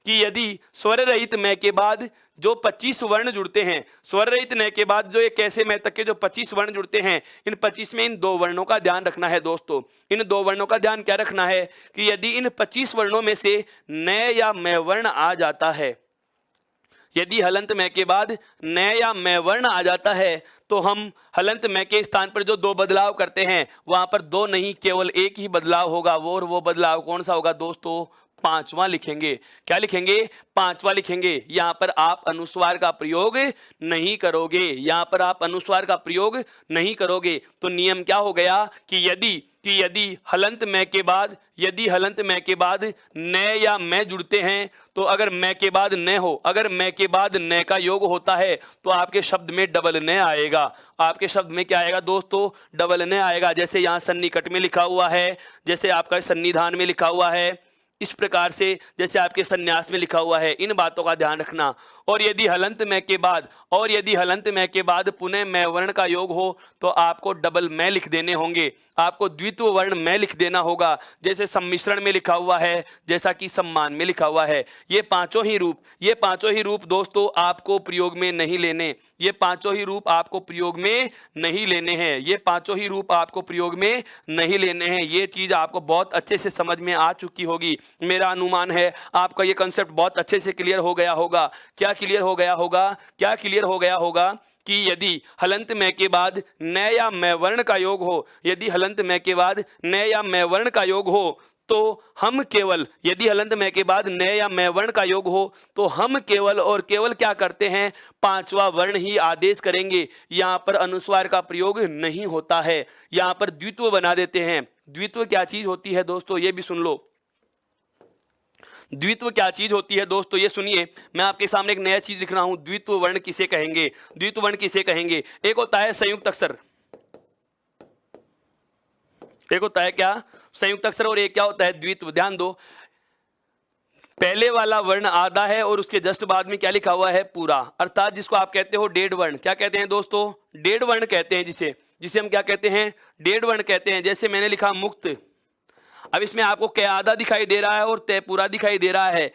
यदि स्वर रहित मैं के बाद जो 25 वर्ण जुड़ते हैं, स्वर रहित न के बाद जो एक कैसे मैं तक के जो 25 वर्ण जुड़ते हैं, इन 25 में इन दो वर्णों का ध्यान रखना है दोस्तों। इन दो वर्णों का ध्यान क्या रखना है कि यदि इन 25 वर्णों में से न या मैं वर्ण आ जाता है यदि हलंत मैं के बाद न या मैं वर्ण आ जाता है तो हम हलंत मैं के स्थान पर जो दो बदलाव करते हैं वहां पर दो नहीं केवल एक ही बदलाव होगा, वो बदलाव कौन सा होगा दोस्तों? पांचवा लिखेंगे। क्या लिखेंगे? पांचवा लिखेंगे। यहां पर आप अनुस्वार का प्रयोग नहीं करोगे, यहां पर आप अनुस्वार का प्रयोग नहीं करोगे। तो नियम क्या हो गया कि यदि हलंत मैं के बाद, यदि हलंत मैं के बाद न या मैं जुड़ते हैं तो अगर मैं के बाद न हो, अगर मैं के बाद न का योग होता है तो आपके शब्द में डबल न आएगा। आपके शब्द में क्या आएगा दोस्तों? डबल न आएगा। जैसे यहां सन्निकट में लिखा हुआ है, जैसे आपका सन्निधान में लिखा हुआ है, इस प्रकार से जैसे आपके संन्यास में लिखा हुआ है। इन बातों का ध्यान रखना। और यदि हलंत मैं के बाद, और यदि हलंत मैं के बाद पुनः मैं वर्ण का योग हो तो आपको डबल मैं लिख देने होंगे, आपको द्वित्व वर्ण मैं लिख देना होगा। जैसे सम्मिश्रण में लिखा हुआ है, जैसा कि सम्मान में लिखा हुआ है। ये पांचों ही रूप दोस्तों आपको प्रयोग में नहीं लेने, ये पांचों ही रूप आपको प्रयोग में नहीं लेने हैं, ये पांचों ही रूप आपको प्रयोग में नहीं लेने हैं। ये चीज आपको बहुत अच्छे से समझ में आ चुकी होगी। मेरा अनुमान है आपका ये कंसेप्ट बहुत अच्छे से क्लियर हो गया होगा। क्या क्लियर हो गया होगा? क्या क्लियर हो गया होगा कि यदि हलंत मैं के बाद न या मैं वर्ण का योग हो, यदि हलंत मैं के बाद न या मैं वर्ण का योग हो तो हम केवल, यदि हलंत मैं के बाद न या मैं वर्ण का योग हो तो हम केवल और केवल क्या करते हैं? पांचवा वर्ण ही आदेश करेंगे। यहां पर अनुस्वार का प्रयोग नहीं होता है, यहां पर द्वित्व बना देते हैं। द्वित्व क्या चीज होती है दोस्तों? ये भी सुन लो। द्वित्व क्या चीज होती है दोस्तों? ये सुनिए, मैं आपके सामने एक नया चीज लिख रहा हूं। द्वित्व वर्ण किसे कहेंगे? द्वित्व वर्ण किसे कहेंगे? एक होता है संयुक्त अक्षर, एक होता है क्या? संयुक्त अक्षर, और एक क्या होता है? द्वित्व। ध्यान दो, पहले वाला वर्ण आधा है और उसके जस्ट बाद में क्या लिखा हुआ है? पूरा। अर्थात जिसको आप कहते हो डेढ़ वर्ण। क्या कहते हैं दोस्तों? डेढ़ वर्ण कहते हैं जिसे हम क्या कहते हैं? डेढ़ वर्ण कहते हैं। जैसे मैंने लिखा मुक्त, अब इसमें आपको क्या आधा दिखाई दे रहा है और तय पूरा दिखाई दे रहा है।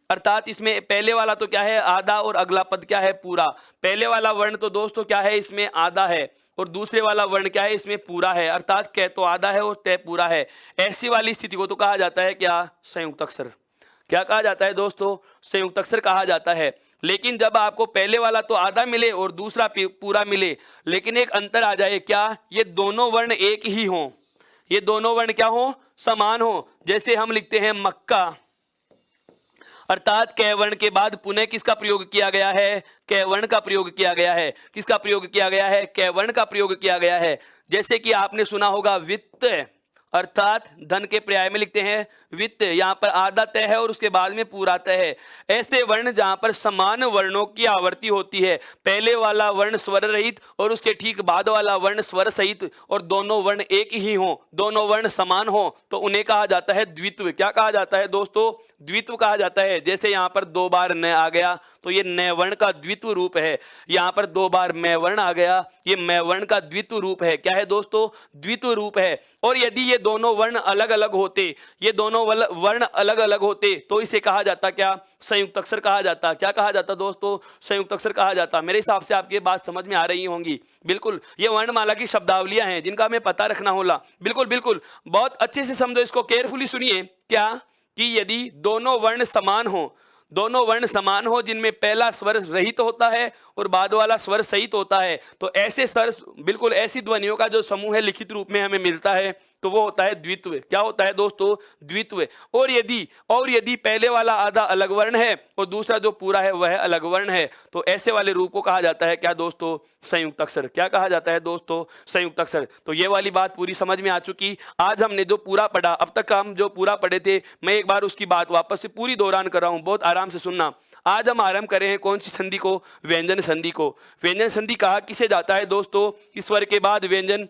अर्थात इसमें पहले वाला तो क्या है? आधा, और अगला पद क्या है? पूरा। पहले वाला वर्ण तो दोस्तों क्या है? इसमें आधा है, और दूसरे वाला वर्ण क्या है? इसमें पूरा है। अर्थात कह तो आधा है और तय पूरा है। ऐसी वाली स्थिति को तो कहा जाता है क्या? संयुक्त अक्षर। क्या कहा जाता है दोस्तों? संयुक्त अक्षर कहा जाता है। लेकिन जब आपको पहले वाला तो आधा मिले और दूसरा पूरा मिले, लेकिन एक अंतर आ जाए, क्या? ये दोनों वर्ण एक ही हों, ये दोनों वर्ण क्या हो? समान हो। जैसे हम लिखते हैं मक्का, अर्थात कै वर्ण के बाद पुनः किसका प्रयोग किया गया है? कै वर्ण का प्रयोग किया गया है। किसका प्रयोग किया गया है? कै वर्ण का प्रयोग किया गया है। जैसे कि आपने सुना होगा वित्त, अर्थात धन के पर्याय में लिखते हैं वित्त। यहां पर आधा तय है और उसके बाद में पूरा तय है। ऐसे वर्ण जहां पर समान वर्णों की आवर्ती होती है, पहले वाला वर्ण स्वर रहित और उसके ठीक बाद वाला वर्ण स्वर सहित, और दोनों वर्ण एक ही हो, दोनों वर्ण समान हो, तो उन्हें कहा जाता है द्वित्व। क्या कहा जाता है दोस्तों? द्वित्व कहा जाता है। जैसे यहां पर दो बार न आ गया तो ये न वर्ण का द्वित्व रूप है। यहां पर दो बार मैं वर्ण आ गया, ये मैं वर्ण का द्वित्व रूप है। क्या है दोस्तों? द्वित्व रूप है। और यदि ये दोनों वर्ण अलग अलग होते, ये दोनों वर्ण अलग अलग होते तो इसे कहा जाता क्या? संयुक्त अक्षर कहा जाता। क्या कहा जाता दोस्तों? संयुक्त अक्षर कहा जाता। मेरे हिसाब से आपकी बात समझ में आ रही होंगी। बिल्कुल, ये वर्णमाला की शब्दावलियां हैं जिनका हमें पता रखना होला। बिल्कुल बिल्कुल, बहुत अच्छे से समझो इसको, केयरफुली सुनिए। क्या? कि यदि दोनों वर्ण समान हो, दोनों वर्ण समान हो जिनमें पहला स्वर रहित होता है और बाद वाला स्वर सहित होता है, तो ऐसे स्वर, बिल्कुल ऐसी ध्वनियों का जो समूह है लिखित रूप में हमें मिलता है, तो वो होता है द्वित्व। क्या होता है दोस्तों? द्वित्व। और यदि पहले वाला आधा अलग वर्ण है और दूसरा जो पूरा है वह अलग वर्ण है, तो ऐसे वाले रूप को कहा जाता है क्या दोस्तों? संयुक्त अक्षर। क्या कहा जाता है दोस्तों? संयुक्त अक्षर। तो ये वाली बात पूरी समझ में आ चुकी। आज हमने जो पूरा पढ़ा, अब तक हम जो पूरा पढ़े थे, मैं एक बार उसकी बात वापस से पूरी दोहरान कर रहा हूं, बहुत आराम से सुनना। आज हम आरंभ कर रहे हैं कौन सी संधि को? व्यंजन संधि को। व्यंजन संधि कहा किसे जाता है दोस्तों? कि स्वर के बाद व्यंजन,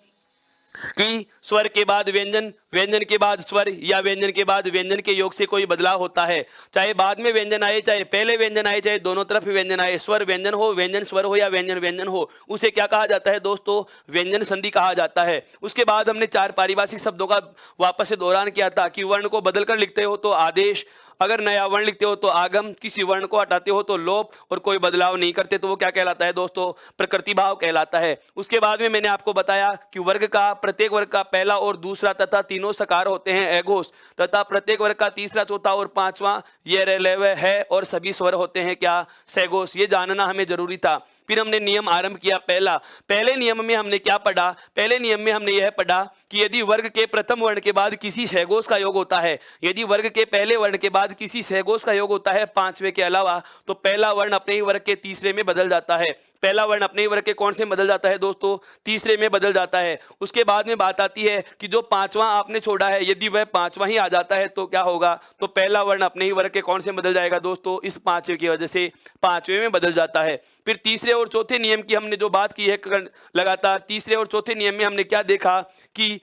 कि स्वर के बाद व्यंजन, व्यंजन के बाद स्वर, या व्यंजन के बाद व्यंजन के योग से कोई बदलाव होता है। चाहे बाद में व्यंजन आए, चाहे पहले व्यंजन आए, चाहे दोनों तरफ व्यंजन आए, स्वर व्यंजन हो, व्यंजन स्वर हो, या व्यंजन व्यंजन हो, उसे क्या कहा जाता है दोस्तों? व्यंजन संधि कहा जाता है। उसके बाद हमने चार पारिभाषिक शब्दों का वापस से दोहरान किया था कि वर्ण को बदलकर लिखते हो तो आदेश, अगर नया वर्ण लिखते हो तो आगम, किसी वर्ण को हटाते हो तो लोप, और कोई बदलाव नहीं करते तो वो क्या कहलाता है दोस्तों? प्रकृति भाव कहलाता है। उसके बाद में मैंने आपको बताया कि वर्ग का, प्रत्येक वर्ग का पहला और दूसरा तथा तीनों सकार होते हैं एघोष, तथा प्रत्येक वर्ग का तीसरा, चौथा और पांचवा ये रेलेव है, और सभी स्वर होते हैं क्या? सैघोष। ये जानना हमें जरूरी था। फिर हमने नियम आरंभ किया पहले नियम में हमने क्या पढ़ा? पहले नियम में हमने यह पढ़ा कि यदि वर्ग के प्रथम वर्ण के बाद किसी सैघोष का योग होता है, यदि वर्ग के पहले वर्ण के बाद किसी सैघोष का योग होता है पांचवे के अलावा, तो पहला वर्ण अपने ही वर्ग के तीसरे में बदल जाता है। पहला वर्ण अपने ही वर्ग के कौन से में बदल जाता है दोस्तों? तीसरे में बदल जाता है। उसके बाद में बात आती है कि जो पांचवा आपने छोड़ा है, यदि वह पांचवा ही आ जाता है तो क्या होगा? तो पहला वर्ण अपने ही वर्ग के कौन से बदल जाएगा दोस्तों? इस पांचवे की वजह से पांचवे में बदल जाता है। फिर तीसरे और चौथे नियम की हमने जो बात की है लगातार, तीसरे और चौथे नियम में हमने क्या देखा कि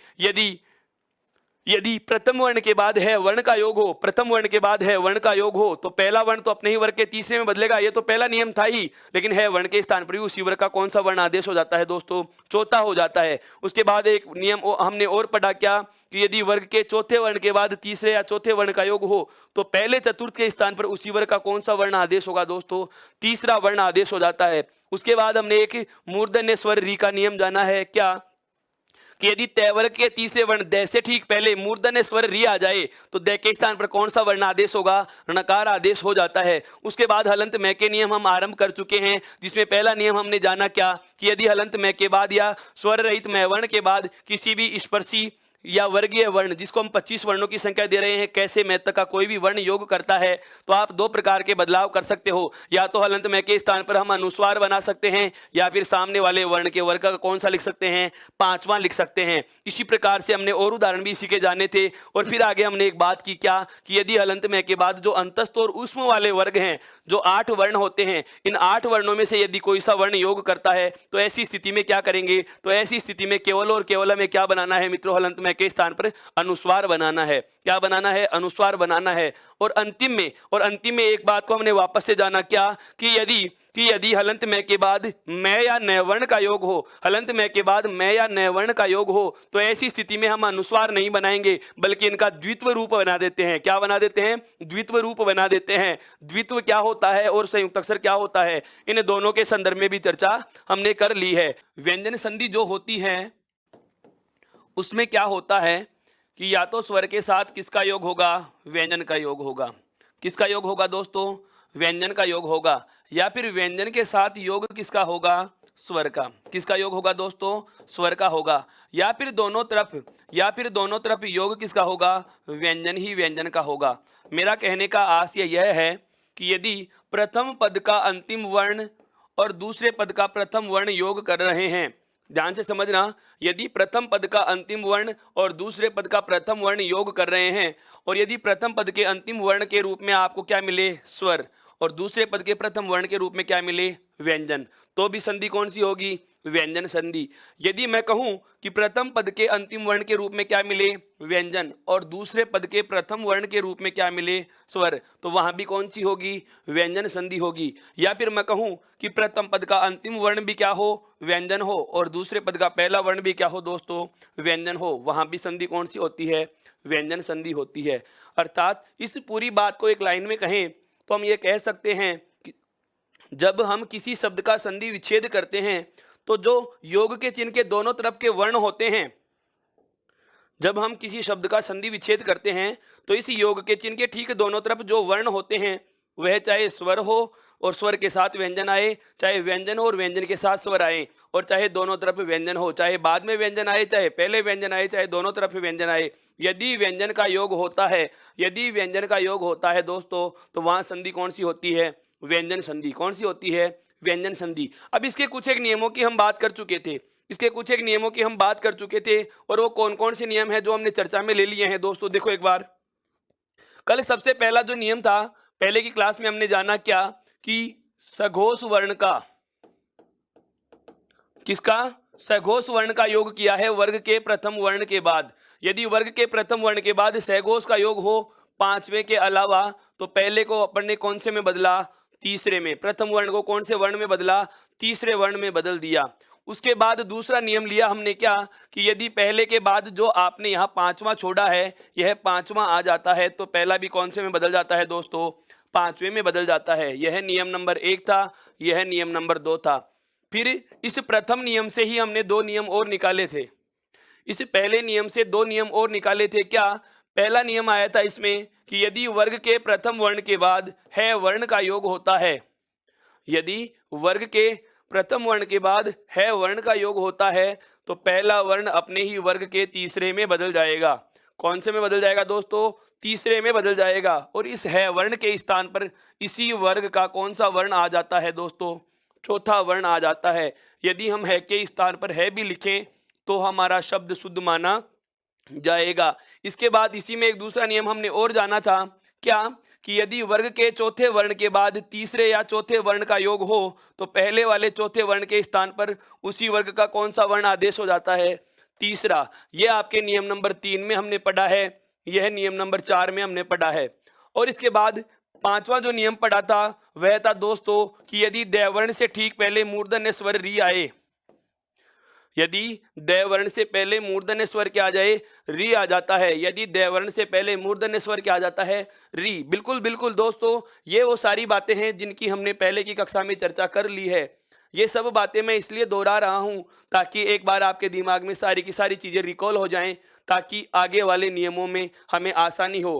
यदि प्रथम वर्ण के बाद है वर्ण का योग हो, प्रथम वर्ण के बाद है वर्ण का योग हो, तो पहला वर्ण तो अपने ही वर्ग के तीसरे में बदलेगा। ये तो पहला नियम था ही, लेकिन है वर्ण के स्थान पर उसी वर्ग का कौन सा वर्ण आदेश हो जाता है दोस्तों? चौथा हो जाता है। उसके बाद एक नियम हमने और पढ़ा क्या कि यदि वर्ग के चौथे वर्ण के बाद तीसरे या चौथे वर्ण का योग हो, तो पहले चतुर्थ के स्थान पर उसी वर्ग का कौन सा वर्ण आदेश होगा दोस्तों? तीसरा वर्ण आदेश हो जाता है। उसके बाद हमने एक मूर्धन्य स्वर री का नियम जाना है क्या कि यदि तय वर्ग के तीसरे वर्ण द से ठीक पहले मूर्धन्य स्वर री आ जाए तो द के स्थान पर कौन सा वर्ण आदेश होगा? णकार आदेश हो जाता है। उसके बाद हलंत में के नियम हम आरंभ कर चुके हैं, जिसमें पहला नियम हमने जाना क्या कि यदि हलंत में के बाद या स्वर रहित में वर्ण के बाद किसी भी स्पर्शी या वर्गीय वर्ण, जिसको हम 25 वर्णों की संख्या दे रहे हैं, कैसे में तक का कोई भी वर्ण योग करता है, तो आप दो प्रकार के बदलाव कर सकते हो। या तो हलंत में के स्थान पर हम अनुस्वार बना सकते हैं, या फिर सामने वाले वर्ण के वर्ग का कौन सा लिख सकते हैं? पांचवा लिख सकते हैं। इसी प्रकार से हमने और उदाहरण भी इसी के जाने थे। और फिर आगे हमने एक बात की क्या कि यदि हलंत में के बाद जो अंतस्थ और ऊष्म वाले वर्ग हैं, जो 8 वर्ण होते हैं, इन 8 वर्णों में से यदि कोई सा वर्ण योग करता है, तो ऐसी स्थिति में क्या करेंगे? तो ऐसी स्थिति में केवल और केवल हमें क्या बनाना है मित्रों? हलंत में के स्थान पर अनुस्वार बनाना है। क्या बनाना है? अनुस्वार बनाना है। और अंतिम में एक बात को हमने वापस से जाना क्या कि यदि हलंत में के बाद मैं या नय वर्ण का योग हो, हलंत में के बाद मैं या नय वर्ण का योग हो, तो ऐसी स्थिति में हम अनुस्वार नहीं बनाएंगे, बल्कि इनका द्वित्व रूप बना देते हैं। क्या बना देते हैं? द्वित्व रूप बना देते हैं। द्वित्व क्या होता है और संयुक्त अक्षर क्या होता है, इन दोनों के संदर्भ में भी चर्चा हमने कर ली है। व्यंजन संधि जो होती है उसमें क्या होता है कि या तो स्वर के साथ किसका योग होगा? व्यंजन का योग होगा। किसका योग होगा दोस्तों? व्यंजन का योग होगा। या फिर व्यंजन के साथ योग किसका होगा? स्वर का। किसका योग होगा दोस्तों? स्वर का होगा। या फिर दोनों तरफ योग किसका होगा? व्यंजन ही व्यंजन का होगा। मेरा कहने का आशय यह है कि यदि प्रथम पद का अंतिम वर्ण और दूसरे पद का प्रथम वर्ण योग कर रहे हैं, ध्यान से समझना, यदि प्रथम पद का अंतिम वर्ण और दूसरे पद का प्रथम वर्ण योग कर रहे हैं, और यदि प्रथम पद के अंतिम वर्ण के रूप में आपको क्या मिले? स्वर, और दूसरे पद के प्रथम वर्ण के रूप में क्या मिले? व्यंजन, तो भी संधि कौन सी होगी? व्यंजन संधि। यदि मैं कहूं कि प्रथम पद के अंतिम वर्ण के रूप में क्या मिले? व्यंजन, और दूसरे पद के प्रथम वर्ण के रूप में क्या मिले? स्वर, तो वहां भी कौन सी होगी? व्यंजन संधि होगी। या फिर मैं कहूं कि प्रथम पद का अंतिम वर्ण भी क्या हो? व्यंजन हो, और दूसरे पद का पहला वर्ण भी क्या हो दोस्तों? व्यंजन हो, वहां भी संधि कौन सी होती है? व्यंजन संधि होती है। अर्थात इस पूरी बात को एक लाइन में कहें तो हम ये कह सकते हैं कि जब हम किसी शब्द का संधि विच्छेद करते हैं, तो जो योग के चिन्ह के दोनों तरफ के वर्ण होते हैं, जब हम किसी शब्द का संधि विच्छेद करते हैं, तो इस योग के चिन्ह के ठीक दोनों तरफ जो वर्ण होते हैं, वह चाहे स्वर हो और स्वर के साथ व्यंजन आए, चाहे व्यंजन हो और व्यंजन के साथ स्वर आए, और चाहे दोनों तरफ व्यंजन हो, चाहे बाद में व्यंजन आए, चाहे पहले व्यंजन आए, चाहे दोनों तरफ व्यंजन आए, यदि व्यंजन का योग होता है दोस्तों, तो वहां संधि कौन सी होती है? व्यंजन संधि। कौन सी होती है? व्यंजन संधि। अब इसके कुछ एक नियमों की हम बात कर चुके थे, और वो कौन कौन से नियम है जो हमने चर्चा में ले लिए हैं दोस्तों। देखो एक बार, कल सबसे पहला जो नियम था, पहले की क्लास में हमने जाना क्या कि सघोष वर्ण का, किसका? सघोष वर्ण का योग किया है वर्ग के प्रथम वर्ण के बाद। यदि वर्ग के प्रथम वर्ण के बाद सघोष का योग हो पांचवे के अलावा, तो पहले को अपन ने कौन से में बदला? तीसरे में। प्रथम वर्ण को कौन से वर्ण में बदला? तीसरे वर्ण में बदल दिया। उसके बाद दूसरा नियम लिया हमने क्या कि यदि पहले के बाद जो आपने यहाँ पांचवा छोड़ा है यह पांचवा आ जाता है तो पहला भी कौन से में बदल जाता है दोस्तों, पांचवें में बदल जाता है। यह नियम नंबर 1 था, यह नियम नंबर 2 था। फिर इस प्रथम नियम से ही हमने 2 नियम और निकाले थे। इस पहले नियम से 2 नियम और निकाले थे। क्या? पहला नियम आया था इसमें कि यदि वर्ग के प्रथम वर्ण के बाद है वर्ण का योग होता है, यदि वर्ग के प्रथम वर्ण के बाद है वर्ण का योग होता है तो पहला वर्ण अपने ही वर्ग के तीसरे में बदल जाएगा। कौन से में बदल जाएगा दोस्तों? तीसरे में बदल जाएगा। और इस है वर्ण के स्थान पर इसी वर्ग का कौन सा वर्ण आ जाता है दोस्तों? चौथा वर्ण आ जाता है। यदि हम है के स्थान पर है भी लिखें तो हमारा शब्द शुद्ध माना जाएगा। इसके बाद इसी में एक दूसरा नियम हमने और जाना था। क्या? कि यदि वर्ग के चौथे वर्ण के बाद तीसरे या चौथे वर्ण का योग हो तो पहले वाले चौथे वर्ण के स्थान पर उसी वर्ग का कौन सा वर्ण आदेश हो जाता है? तीसरा। यह आपके नियम नंबर 3 में हमने पढ़ा है, यह नियम नंबर 4 में हमने पढ़ा है। और इसके बाद पांचवा जो नियम पढ़ा था वह था दोस्तों कि यदि दैवर्ण से ठीक पहले मूर्धन्य स्वर री आए, यदि दैवर्ण से पहले मूर्धन्य स्वर क्या आ जाए? री आ जाता है। यदि दैवर्ण से पहले मूर्धन्य स्वर क्या आ जाता है? री। बिल्कुल बिल्कुल दोस्तों, ये वो सारी बातें हैं जिनकी हमने पहले की कक्षा में चर्चा कर ली है। ये सब बातें मैं इसलिए दोहरा रहा हूं ताकि एक बार आपके दिमाग में सारी की सारी चीजें रिकॉल हो जाएं, ताकि आगे वाले नियमों में हमें आसानी हो।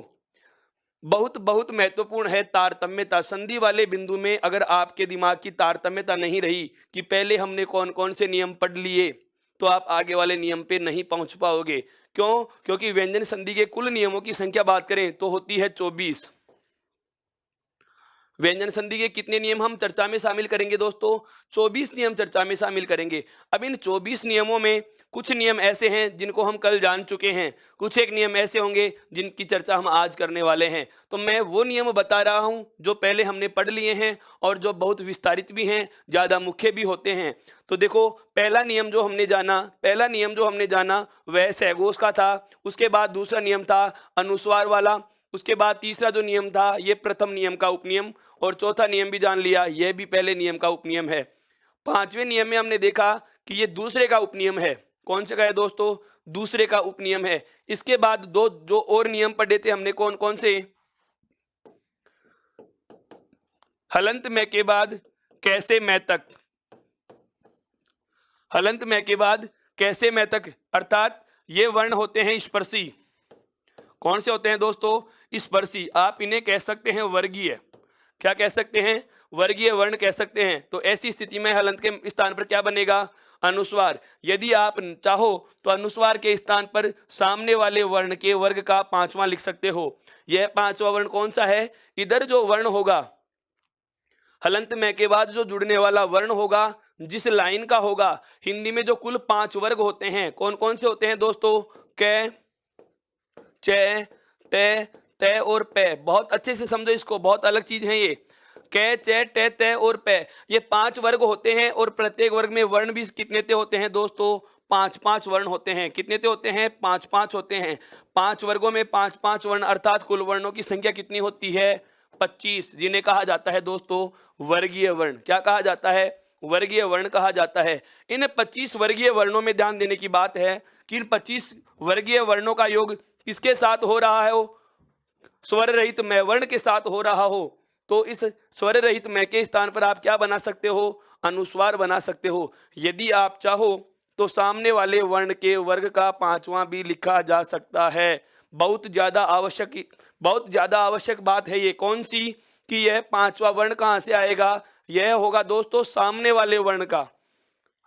बहुत बहुत महत्वपूर्ण है तारतम्यता। संधि वाले बिंदु में अगर आपके दिमाग की तारतम्यता नहीं रही कि पहले हमने कौन कौन से नियम पढ़ लिए तो आप आगे वाले नियम पे नहीं पहुंच पाओगे। क्यों? क्योंकि व्यंजन संधि के कुल नियमों की संख्या बात करें तो होती है 24। व्यंजन संधि के कितने नियम हम चर्चा में शामिल करेंगे दोस्तों? 24 नियम चर्चा में शामिल करेंगे। अब इन 24 नियमों में कुछ नियम ऐसे हैं जिनको हम कल जान चुके हैं, कुछ एक नियम ऐसे होंगे जिनकी चर्चा हम आज करने वाले हैं। तो मैं वो नियम बता रहा हूं जो पहले हमने पढ़ लिए हैं और जो बहुत विस्तारित भी हैं, ज़्यादा मुख्य भी होते हैं। तो देखो, पहला नियम जो हमने जाना वह सैगोस का था। उसके बाद दूसरा नियम था अनुस्वार वाला। उसके बाद तीसरा जो नियम था ये प्रथम नियम का उपनियम, और चौथा नियम भी जान लिया, यह भी पहले नियम का उपनियम है। पांचवें नियम में हमने देखा कि ये दूसरे का उपनियम है। कौन से का है दोस्तों? दूसरे का उपनियम है। इसके बाद दो जो और नियम पढ़े थे हमने, कौन कौन से? हलंत में के बाद कैसे मैं तक, हलंत में के बाद कैसे मैं तक, अर्थात ये वर्ण होते हैं स्पर्शी। कौन से होते हैं दोस्तों? स्पर्शी। आप इन्हें कह सकते हैं वर्गीय। क्या कह सकते हैं? वर्गीय वर्ण कह सकते हैं। तो ऐसी स्थिति में हलंत के स्थान पर क्या बनेगा? अनुस्वार। यदि आप चाहो तो अनुस्वार के स्थान पर सामने वाले वर्ण के वर्ग का पांचवा लिख सकते हो। यह पांचवा वर्ण कौन सा है? इधर जो वर्ण होगा हलंत में के बाद जो जुड़ने वाला वर्ण होगा, जिस लाइन का होगा, हिंदी में जो कुल 5 वर्ग होते हैं, कौन कौन से होते हैं दोस्तों? कै, चे, ते, तय और पे। बहुत अच्छे से समझो इसको, बहुत अलग चीज है ये। कै, चे, टे, तय और पे, ये 5 वर्ग होते हैं। और प्रत्येक वर्ग में वर्ण भी कितने ते होते हैं दोस्तों? 5-5 वर्ण होते हैं। कितने ते होते हैं? 5-5 होते हैं। 5 वर्गों में 5-5 वर्ण, अर्थात कुल वर्णों की संख्या कितनी होती है? 25, जिन्हें कहा जाता है दोस्तों वर्गीय वर्ण। क्या कहा जाता है? वर्गीय वर्ण कहा जाता है। इन 25 वर्गीय वर्णों में ध्यान देने की बात है कि इन 25 वर्गीय वर्णों का योग किसके साथ हो रहा है? स्वर रहित मैं वर्ण के साथ हो रहा हो। तो इस स्वर रहित मैं के स्थान पर आप क्या बना सकते हो? अनुस्वार बना सकते हो। यदि आप चाहो तो सामने वाले वर्ण के वर्ग का पांचवा भी लिखा जा सकता है। बहुत ज्यादा आवश्यक बात है ये। कौन सी? कि यह पांचवा वर्ण कहां से आएगा? यह होगा दोस्तों सामने वाले वर्ण का।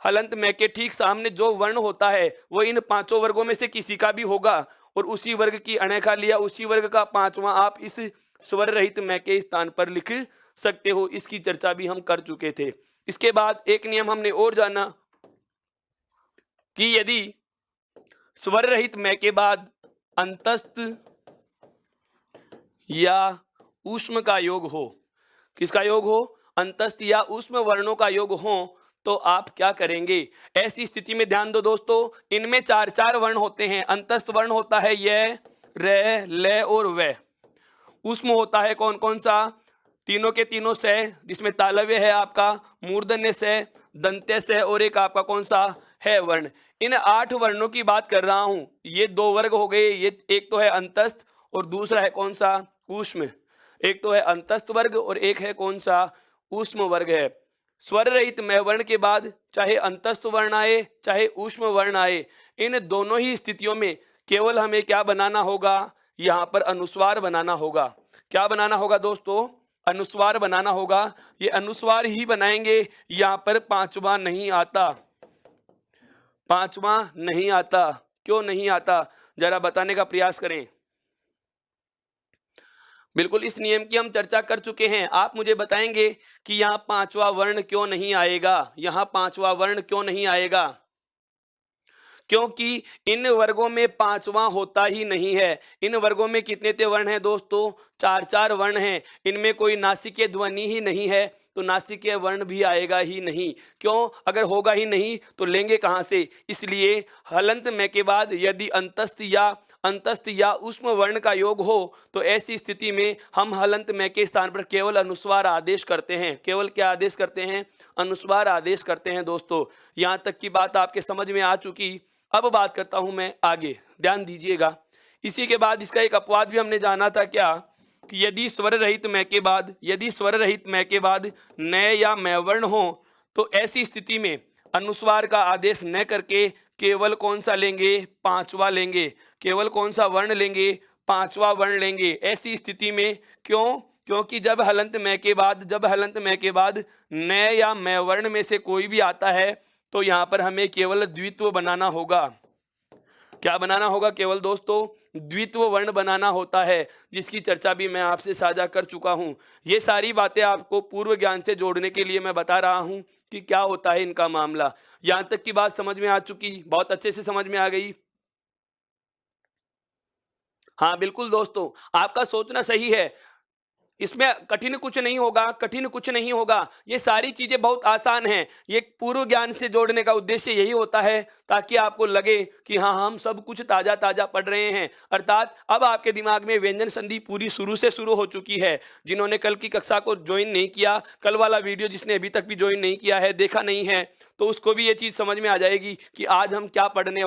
हलंत में के ठीक सामने जो वर्ण होता है वो इन 5 वर्गों में से किसी का भी होगा, और उसी वर्ग की अनेखा लिया, उसी वर्ग का पांचवा आप इस स्वर रहित मैं के स्थान पर लिख सकते हो। इसकी चर्चा भी हम कर चुके थे। इसके बाद एक नियम हमने और जाना कि यदि स्वर रहित मैं के बाद अंतस्थ या ऊष्म का योग हो, किसका योग हो? अंतस्थ या ऊष्म वर्णों का योग हो, तो आप क्या करेंगे? ऐसी स्थिति में ध्यान दो दोस्तों, इनमें 4-4 वर्ण होते हैं। अंतस्थ वर्ण होता है य, रे, ले और वे। ऊष्म होता है कौन कौन सा? तीनों के तीनों से, जिसमें तालव्य है आपका मूर्धन्य से, दंत्यस्य और एक आपका कौन सा है वर्ण। इन 8 वर्णों की बात कर रहा हूं। ये 2 वर्ग हो गए, ये एक तो है अंतस्थ और दूसरा है कौन सा ऊष्म। एक तो है अंतस्थ वर्ग और एक है कौन सा ऊष्म वर्ग है। स्वर रहित मैं वर्ण के बाद चाहे अंतस्थ वर्ण आए चाहे ऊष्म वर्ण आए, इन दोनों ही स्थितियों में केवल हमें क्या बनाना होगा, यहाँ पर अनुस्वार बनाना होगा। क्या बनाना होगा दोस्तों, अनुस्वार बनाना होगा। ये अनुस्वार ही बनाएंगे, यहाँ पर पांचवा नहीं आता। पांचवा नहीं आता, क्यों नहीं आता जरा बताने का प्रयास करें। बिल्कुल इस नियम की हम चर्चा कर चुके हैं। आप मुझे बताएंगे कि यहाँ पांचवा वर्ण क्यों नहीं आएगा, यहाँ पांचवा वर्ण क्यों नहीं आएगा। क्योंकि इन वर्गों में पांचवा होता ही नहीं है। इन वर्गों में कितने ते वर्ण हैं दोस्तों, 4 वर्ण हैं। इनमें कोई नासिकीय ध्वनि ही नहीं है, तो नासिकीय वर्ण भी आएगा ही नहीं। क्यों, अगर होगा ही नहीं तो लेंगे कहां से। इसलिए हलंत में के बाद यदि अंतस्थ या ऊष्म वर्ण का योग हो तो ऐसी स्थिति में हम हलंत में के स्थान पर केवल अनुस्वार आदेश करते हैं। केवल क्या आदेश करते हैं, अनुस्वार आदेश करते हैं। दोस्तों यहां तक की बात आपके समझ में आ चुकी। अब बात करता हूं मैं आगे, ध्यान दीजिएगा। इसी के बाद इसका एक अपवाद भी हमने जाना था, क्या कि यदि स्वर रहित मैं के बाद नय या मैं वर्ण हो तो ऐसी स्थिति में अनुस्वार का आदेश न करके केवल कौन सा लेंगे, पांचवा लेंगे। केवल कौन सा वर्ण लेंगे, पांचवा वर्ण लेंगे। ऐसी स्थिति में क्यों, क्योंकि जब हलंत में के बाद नय या मैं वर्ण में से कोई भी आता है तो यहां पर हमें केवल द्वित्व बनाना होगा। क्या बनाना होगा, केवल दोस्तों द्वित्व वर्ण बनाना होता है, जिसकी चर्चा भी मैं आपसे साझा कर चुका हूं। ये सारी बातें आपको पूर्व ज्ञान से जोड़ने के लिए मैं बता रहा हूं कि क्या होता है इनका मामला। यहां तक की बात समझ में आ चुकी, बहुत अच्छे से समझ में आ गई। हाँ बिल्कुल दोस्तों, आपका सोचना सही है। इसमें कठिन कुछ नहीं होगा। ये सारी चीजें बहुत आसान हैं। ये पूर्व ज्ञान से जोड़ने का उद्देश्य यही होता है ताकि आपको लगे कि हाँ हम सब कुछ ताजा ताजा पढ़ रहे हैं। अर्थात अब आपके दिमाग में व्यंजन संधि पूरी शुरू से शुरू हो चुकी है। जिन्होंने कल की कक्षा को ज्वाइन नहीं किया, कल वाला वीडियो जिसने अभी तक भी ज्वाइन नहीं किया है, देखा नहीं है, तो उसको भी ये चीज समझ में आ जाएगी कि आज हम क्या पढ़ने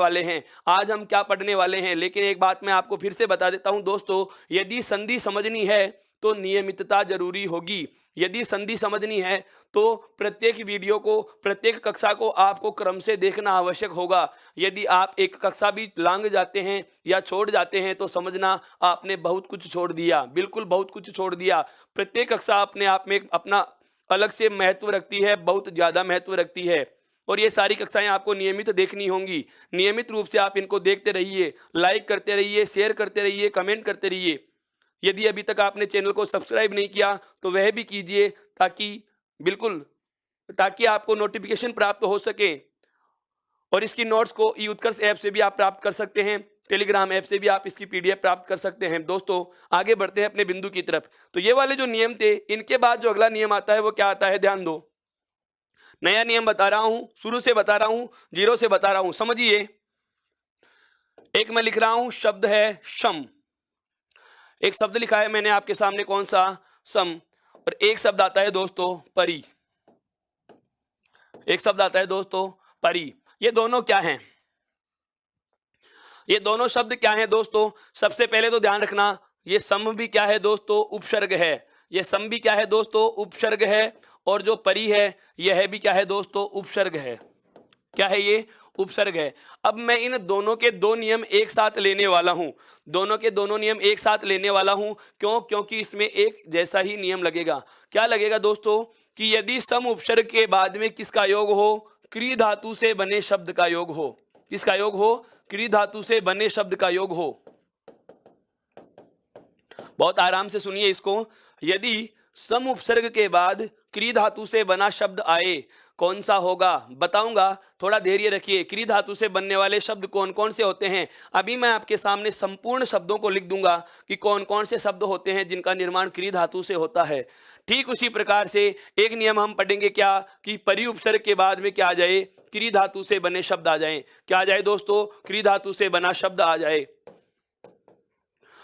वाले हैं। लेकिन एक बात मैं आपको फिर से बता देता हूं दोस्तों, यदि संधि समझनी है तो नियमितता जरूरी होगी। यदि संधि समझनी है तो प्रत्येक वीडियो को, प्रत्येक कक्षा को आपको क्रम से देखना आवश्यक होगा। यदि आप एक कक्षा भी लांग जाते हैं या छोड़ जाते हैं तो समझना आपने बहुत कुछ छोड़ दिया, बिल्कुल बहुत कुछ छोड़ दिया। प्रत्येक कक्षा अपने आप में अपना अलग से महत्व रखती है, बहुत ज्यादा महत्व रखती है। और ये सारी कक्षाएं आपको नियमित देखनी होंगी। नियमित रूप से आप इनको देखते रहिए, लाइक करते रहिए, शेयर करते रहिए, कमेंट करते रहिए। यदि अभी तक आपने चैनल को सब्सक्राइब नहीं किया तो वह भी कीजिए, ताकि आपको नोटिफिकेशन प्राप्त हो सके। और इसकी नोट्स को ई उत्कर्ष ऐप से भी आप प्राप्त कर सकते हैं, टेलीग्राम ऐप से भी आप इसकी पीडीएफ प्राप्त कर सकते हैं। दोस्तों आगे बढ़ते हैं अपने बिंदु की तरफ। तो ये वाले जो नियम थे, इनके बाद जो अगला नियम आता है वो क्या आता है, ध्यान दो। नया नियम बता रहा हूं, शुरू से बता रहा हूं, जीरो से बता रहा हूं, समझिए। एक मैं लिख रहा हूं, शब्द है शम। एक शब्द लिखा है मैंने आपके सामने, कौन सा, सम। और एक शब्द आता है दोस्तों परी। एक शब्द आता है दोस्तों परी। ये दोनों क्या हैं, ये दोनों शब्द क्या हैं दोस्तों। सबसे पहले तो ध्यान रखना, ये सम भी क्या है दोस्तों, उपसर्ग है। ये सम भी क्या है दोस्तों, उपसर्ग है। और जो परी है यह भी क्या है दोस्तों, उपसर्ग है। क्या है ये, उपसर्ग है। अब मैं इन दोनों के दो नियम एक साथ लेने वाला हूं, दोनों के दोनों नियम एक साथ लेने वाला हूं। क्यों, क्योंकि इसमें एक जैसा ही नियम लगेगा। क्या लगेगा दोस्तों, कि यदि सम उपसर्ग के बाद में किसका योग हो, क्री धातु से बने शब्द का योग हो। किसका योग हो, क्री धातु से बने शब्द का योग हो। बहुत आराम से सुनिए इसको। यदि सम उपसर्ग के बाद क्री धातु से बना शब्द आए, कौन सा होगा बताऊंगा, थोड़ा धैर्य रखिए। क्री धातु से बनने वाले शब्द कौन कौन से होते हैं, अभी मैं आपके सामने संपूर्ण शब्दों को लिख दूंगा कि कौन कौन से शब्द होते हैं जिनका निर्माण क्री धातु से होता है। ठीक उसी प्रकार से एक नियम हम पढ़ेंगे, क्या कि परी उपसर्ग के बाद में क्या आ जाए, क्री धातु से बने शब्द आ जाए। क्या आ जाए दोस्तों, क्री धातु से बना शब्द आ जाए।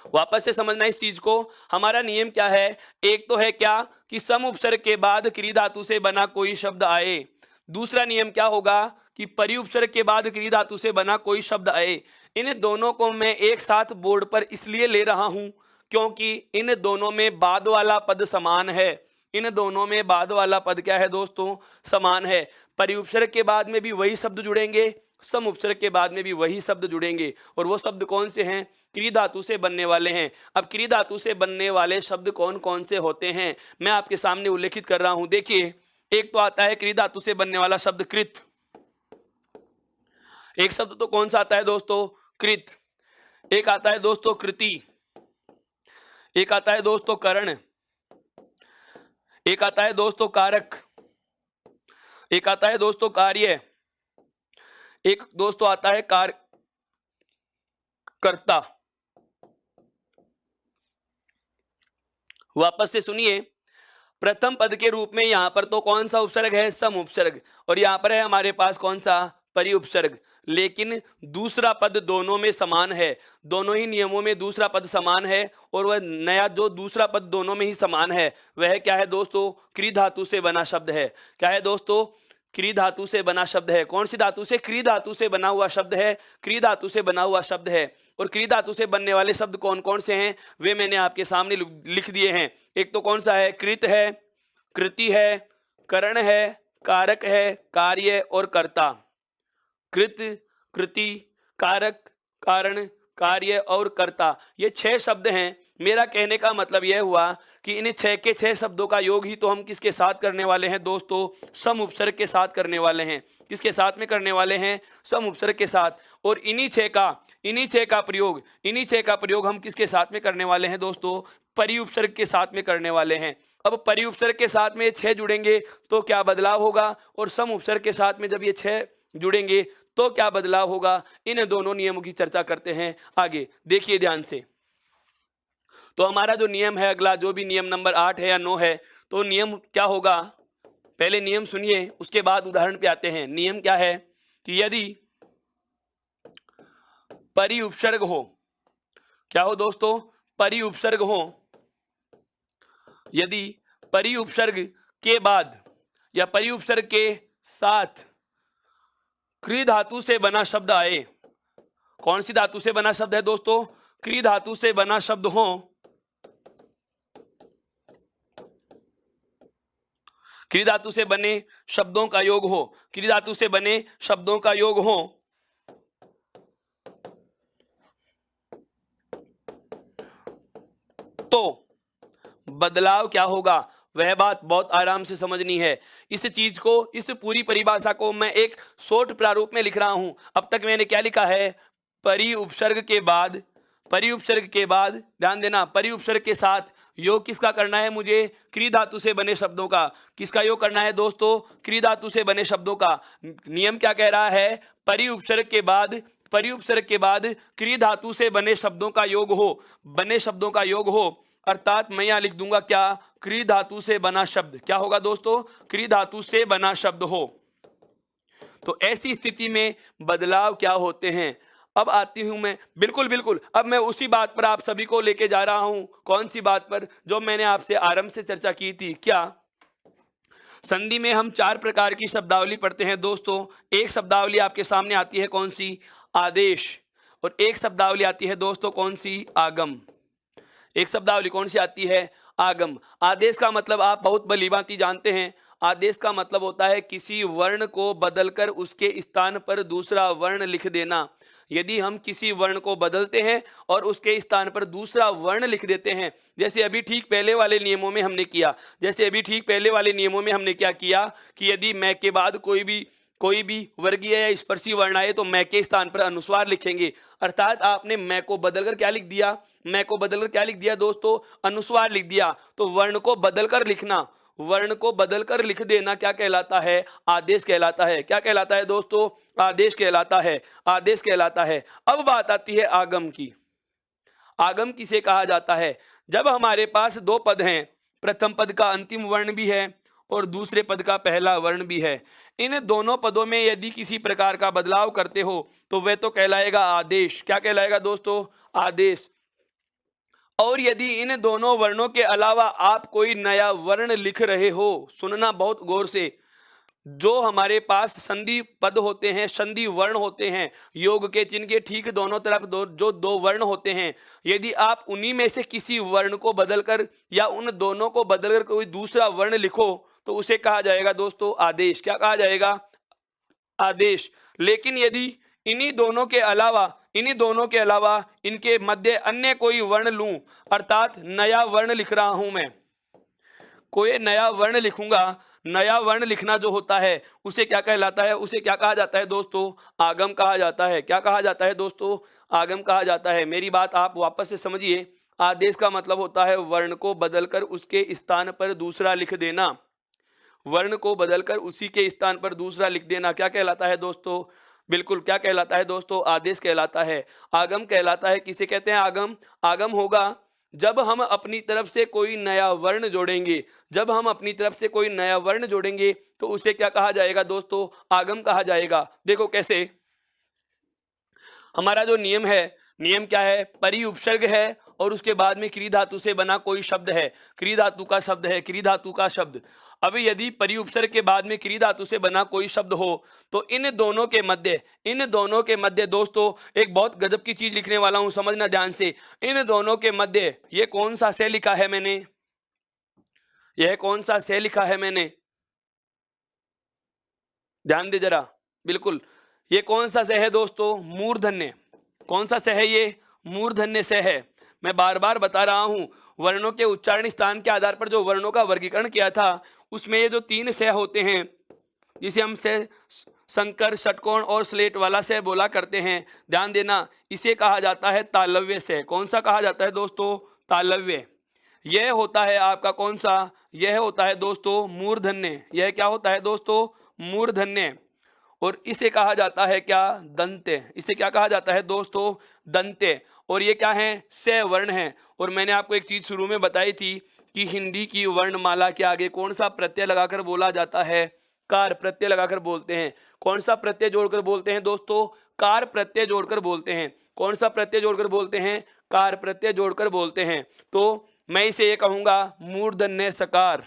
वापस से समझना इस चीज को। हमारा नियम क्या है, एक तो है क्या कि सम उपसर्ग के बाद क्री धातु से बना कोई शब्द आए। दूसरा नियम क्या होगा कि परी उपसर्ग के बाद क्रिया धातु से बना कोई शब्द आए, इन दोनों को मैं एक साथ बोर्ड पर इसलिए ले रहा हूं क्योंकि इन दोनों में बाद वाला पद समान है। इन दोनों में बाद वाला पद क्या है दोस्तों? समान है। परी उपसर्ग के बाद में भी वही शब्द जुड़ेंगे, सम उपसर्ग के बाद में भी वही शब्द जुड़ेंगे, और वो शब्द कौन से हैं? क्रिया धातु से बनने वाले हैं। अब क्रिया धातु से बनने वाले शब्द कौन कौन से होते हैं मैं आपके सामने उल्लेखित कर रहा हूं। देखिए, एक तो आता है क्रिया धातु से बनने वाला शब्द कृत। एक शब्द तो कौन सा आता है दोस्तों? कृत। एक आता है दोस्तों कृति। एक आता है दोस्तों करण। एक आता है दोस्तों कारक। एक आता है दोस्तों कार्य। एक दोस्तों आता है कर्ता। वापस से सुनिए, प्रथम पद के रूप में यहां पर तो कौन सा उपसर्ग है? सम उपसर्ग। और यहां पर है हमारे पास कौन सा? परी उपसर्ग। लेकिन दूसरा पद दोनों में समान है, दोनों ही नियमों में दूसरा पद समान है, और वह नया जो दूसरा पद दोनों में ही समान है वह क्या है दोस्तों? क्रिया धातु से बना शब्द है। क्या है दोस्तों? क्रिया धातु से बना शब्द है। कौन सी धातु से? क्रिया धातु से बना हुआ शब्द है। क्रिया धातु से बना हुआ शब्द है। और क्रिया धातु से बनने वाले शब्द कौन कौन से हैं वे मैंने आपके सामने लिख दिए हैं। एक तो कौन सा है? कृत है, कृति है, करण है, कारक है, कार्य और कर्ता। कृत, कृति, कारक, कारण, कार्य और कर्ता, ये 6 शब्द हैं। मेरा कहने का मतलब यह हुआ कि इन 6 के 6 शब्दों का योग ही तो हम किसके साथ करने वाले हैं दोस्तों? सम उपसर्ग के साथ करने वाले हैं। किसके साथ में करने वाले हैं? सम उपसर्ग के साथ। और इन्हीं 6 का प्रयोग हम किसके साथ में करने वाले हैं दोस्तों? परी उपसर्ग के साथ में करने वाले हैं। अब परी उपसर्ग के साथ में ये 6 जुड़ेंगे तो क्या बदलाव होगा, और सम उपसर्ग के साथ में जब ये 6 जुड़ेंगे तो क्या बदलाव होगा? इन दोनों नियमों की चर्चा करते हैं आगे। देखिए ध्यान से, तो हमारा जो नियम है अगला, जो भी नियम नंबर 8 है या 9 है, तो नियम क्या होगा? पहले नियम सुनिए, उसके बाद उदाहरण पे आते हैं। नियम क्या है कि यदि परी उपसर्ग हो, क्या हो दोस्तों? परी उपसर्ग हो। यदि परी उपसर्ग के बाद या परी उपसर्ग के साथ क्रिया धातु से बना शब्द आए, कौन सी धातु से बना शब्द है दोस्तों? क्रिया धातु से बना शब्द हो, क्रिया धातु से बने शब्दों का योग हो, क्रिया धातु से बने शब्दों का योग हो, तो बदलाव क्या होगा? वह बात बहुत आराम से समझनी है। इस चीज को, इस पूरी परिभाषा को मैं एक शॉर्ट प्रारूप में लिख रहा हूं। अब तक मैंने क्या लिखा है? परी उपसर्ग के बाद, परी उपसर्ग के बाद, ध्यान देना, परी उपसर्ग के साथ योग किसका करना है मुझे? क्रिया धातु से बने शब्दों का। किसका योग करना है दोस्तों? क्रिया धातु से बने शब्दों का। नियम क्या कह रहा है? परी उपसर्ग के बाद, परी उपसर्ग के बाद क्रिया धातु से बने शब्दों का योग हो, बने शब्दों का योग हो। अर्थात मैं यहां लिख दूंगा क्या? क्रिया धातु से बना शब्द। क्या होगा दोस्तों? क्रिया धातु से बना शब्द हो। तो ऐसी स्थिति में बदलाव क्या होते हैं? अब आती हूं मैं, बिल्कुल अब मैं उसी बात पर आप सभी को लेके जा रहा हूं। कौन सी बात पर? जो मैंने आपसे आरंभ से चर्चा की थी। क्या? संधि में हम 4 प्रकार की शब्दावली पढ़ते हैं दोस्तों। एक शब्दावली आपके सामने आती है कौन सी? आदेश। और एक शब्दावली आती है दोस्तों कौन सी? आगम। एक शब्दावली कौन सी आती है? आगम। आदेश का मतलब आप बहुत भलीभांति जानते हैं। आदेश का मतलब होता है किसी वर्ण को बदलकर उसके स्थान पर दूसरा वर्ण लिख देना। यदि हम किसी वर्ण को बदलते हैं और उसके स्थान पर दूसरा वर्ण लिख देते हैं, जैसे अभी ठीक पहले वाले नियमों में हमने किया, क्या किया कि यदि मैं के बाद कोई भी वर्गीय या स्पर्शी वर्ण आए तो मैं के स्थान पर अनुस्वार लिखेंगे। अर्थात आपने मैं को बदलकर क्या लिख दिया? मैं को बदलकर क्या लिख दिया दोस्तों? अनुस्वार लिख दिया। तो वर्ण को बदलकर लिखना, वर्ण को बदलकर लिख देना क्या कहलाता है? आदेश कहलाता है। क्या कहलाता है दोस्तों? आदेश कहलाता है। आदेश कहलाता है। अब बात आती है आगम की। आगम किसे कहा जाता है? जब हमारे पास 2 पद हैं, प्रथम पद का अंतिम वर्ण भी है और दूसरे पद का पहला वर्ण भी है। इन दोनों पदों में यदि किसी प्रकार का बदलाव करते हो तो वह तो कहलाएगा आदेश। क्या कहलाएगा दोस्तों? आदेश। और यदि इन दोनों वर्णों के अलावा आप कोई नया वर्ण लिख रहे हो, सुनना बहुत गौर से, जो हमारे पास संधि पद होते हैं, संधि वर्ण होते हैं योग के, जिनके ठीक दोनों तरफ जो दो वर्ण होते हैं, यदि आप उन्हीं में से किसी वर्ण को बदलकर या उन दोनों को बदलकर कोई दूसरा वर्ण लिखो तो उसे कहा जाएगा दोस्तों आदेश। क्या कहा जाएगा? आदेश। लेकिन यदि इन्हीं दोनों के अलावा इनके मध्य अन्य कोई वर्ण लूं, अर्थात नया वर्ण लिख रहा हूं मैं, कोई नया वर्ण लिखूंगा, नया वर्ण लिखना जो होता है उसे क्या कहलाता है? उसे क्या कहा जाता है दोस्तों? आगम कहा जाता है। क्या कहा जाता है दोस्तों? आगम कहा जाता है। मेरी बात आप वापस से समझिए। आदेश का मतलब होता है वर्ण को बदलकर उसके स्थान पर दूसरा लिख देना। वर्ण को बदलकर उसी के स्थान पर दूसरा लिख देना क्या कहलाता है दोस्तों? बिल्कुल, क्या कहलाता है दोस्तों? आदेश कहलाता है। आगम कहलाता है, किसे कहते हैं आगम? आगम होगा जब हम अपनी तरफ से कोई नया वर्ण जोड़ेंगे। जब हम अपनी तरफ से कोई नया वर्ण जोड़ेंगे तो उसे क्या कहा जाएगा दोस्तों? आगम कहा जाएगा। देखो कैसे, हमारा जो नियम है, नियम क्या है? परि उपसर्ग है और उसके बाद में क्री धातु से बना कोई शब्द है, क्री धातु का शब्द है, क्री धातु का शब्द। अब यदि परि उपसर्ग के बाद में क्री धातु से बना कोई शब्द हो तो इन दोनों के मध्य दोस्तों एक बहुत गजब की चीज लिखने वाला हूं, समझना ध्यान से। इन दोनों के मध्य ये कौन सा से लिखा है मैंने? यह कौन सा से लिखा है मैंने? ध्यान दे जरा। बिल्कुल, ये कौन सा से है दोस्तों? मूर्धन्य। कौन सा से है ये? मूर्धन्य से है। मैं बार बार बता रहा हूं, वर्णों के उच्चारण स्थान के आधार पर जो वर्णों का वर्गीकरण किया था उसमें ये जो 3 से होते हैं, जिसे हम से संकर, षटकोण और स्लेट वाला से बोला करते हैं, ध्यान देना, इसे कहा जाता है तालव्य से। कौन सा कहा जाता है दोस्तों? तालव्य। यह होता है आपका कौन सा? यह होता है दोस्तों मूर्धन्य। यह क्या होता है दोस्तों? मूर्धन्य। और इसे कहा जाता है क्या? दंत्य। इसे क्या कहा जाता है दोस्तों? दंत्य। और ये क्या है? से वर्ण है। और मैंने आपको एक चीज शुरू में बताई थी कि हिंदी की वर्णमाला के आगे कौन सा प्रत्यय लगाकर बोला जाता है? कार प्रत्यय लगाकर बोलते हैं। कौन सा प्रत्यय जोड़कर बोलते हैं दोस्तों? कार प्रत्यय जोड़कर बोलते हैं। कौन सा प्रत्यय जोड़कर बोलते हैं? कार प्रत्यय जोड़कर बोलते हैं। तो मैं इसे ये कहूंगा मूर्धन्य सकार।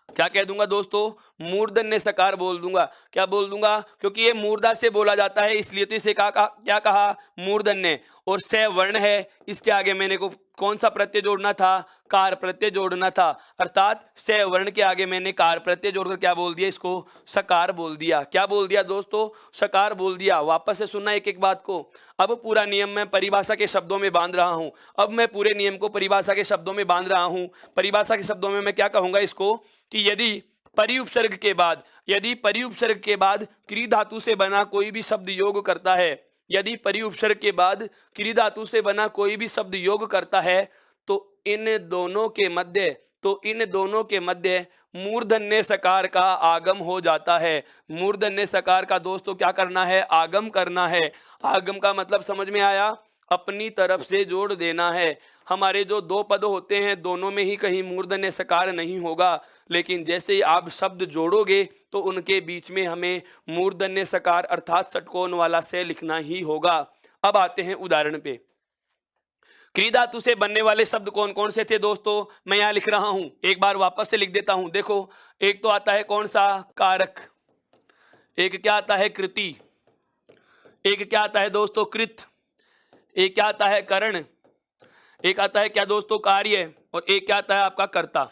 क्या कह दूंगा दोस्तों? मूर्धन्य सकार बोल दूंगा। क्या बोल दूंगा? क्योंकि ये मूर्धा से बोला जाता है इसलिए तो इसे क्या कहा? मूर्धन्य। और से वर्ण है, इसके आगे मैंने को कौन सा प्रत्यय जोड़ना था? कार प्रत्यय जोड़ना था। अर्थात से वर्ण के आगे मैंने कार प्रत्यय जोड़कर क्या बोल दिया? इसको सकार बोल दिया। क्या बोल दिया दोस्तों? सकार बोल दिया। वापस से सुनना एक एक बात को। अब पूरा नियम मैं परिभाषा के शब्दों में बांध रहा हूं। अब मैं पूरे नियम को परिभाषा के शब्दों में बांध रहा हूं। परिभाषा के शब्दों में मैं क्या कहूंगा इसको कि यदि परि उपसर्ग के बाद क्री धातु से बना कोई भी शब्द योग करता है, यदि परि उपसर्ग के बाद क्री धातु से बना कोई भी शब्द योग करता है तो इन दोनों के मध्य मूर्धन्य सकार का आगम हो जाता है। मूर्धन्य सकार का दोस्तों क्या करना है? आगम करना है। आगम का मतलब समझ में आया? अपनी तरफ से जोड़ देना है। हमारे जो दो पद होते हैं दोनों में ही कहीं मूर्धन्य सकार नहीं होगा, लेकिन जैसे ही आप शब्द जोड़ोगे तो उनके बीच में हमें मूर्धन्य सकार अर्थात षटकोण वाला से लिखना ही होगा। अब आते हैं उदाहरण पे। क्री धातु से बनने वाले शब्द कौन कौन से थे दोस्तों? मैं यहां लिख रहा हूं, एक बार वापस से लिख देता हूं। देखो, एक तो आता है कौन सा? कारक। एक क्या आता है? कृति। एक क्या आता है दोस्तों? कृत। एक क्या आता है? करण। एक आता है क्या दोस्तों? कार्य। और एक क्या आता है आपका? कर्ता।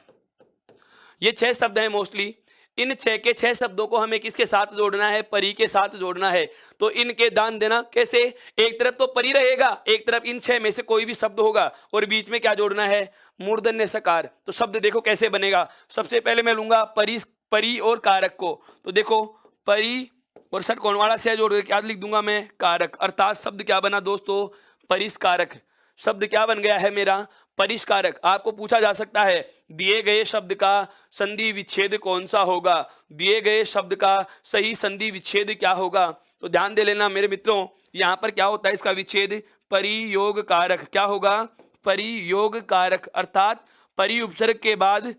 ये 6 शब्द हैं मोस्टली। इन 6 के 6 शब्दों को हमें किसके साथ जोड़ना है? परि के साथ जोड़ना है। तो इनके दान देना कैसे? एक तरफ तो परि रहेगा, एक तरफ इन 6 में से कोई भी शब्द होगा और बीच में क्या जोड़ना है? मूर्धन्य सकार। तो शब्द देखो कैसे बनेगा। सबसे पहले मैं लूंगा परि और कारक को। तो देखो, परि और षटकोण वाला से जोड़ क्या लिख दूंगा मैं? कारक। अर्थात शब्द क्या बना दोस्तों? परिष्कारक। शब्द क्या बन गया है मेरा? परिष्कारक। आपको पूछा जा सकता है दिए गए शब्द का संधि विच्छेद कौन सा होगा? दिए गए शब्द का सही संधि विच्छेद क्या होगा? तो ध्यान दे लेना मेरे मित्रों, यहां पर क्या होता है इसका विच्छेद? परियोग कारक। क्या होगा? परियोग कारक। अर्थात परि उपसर्ग के बाद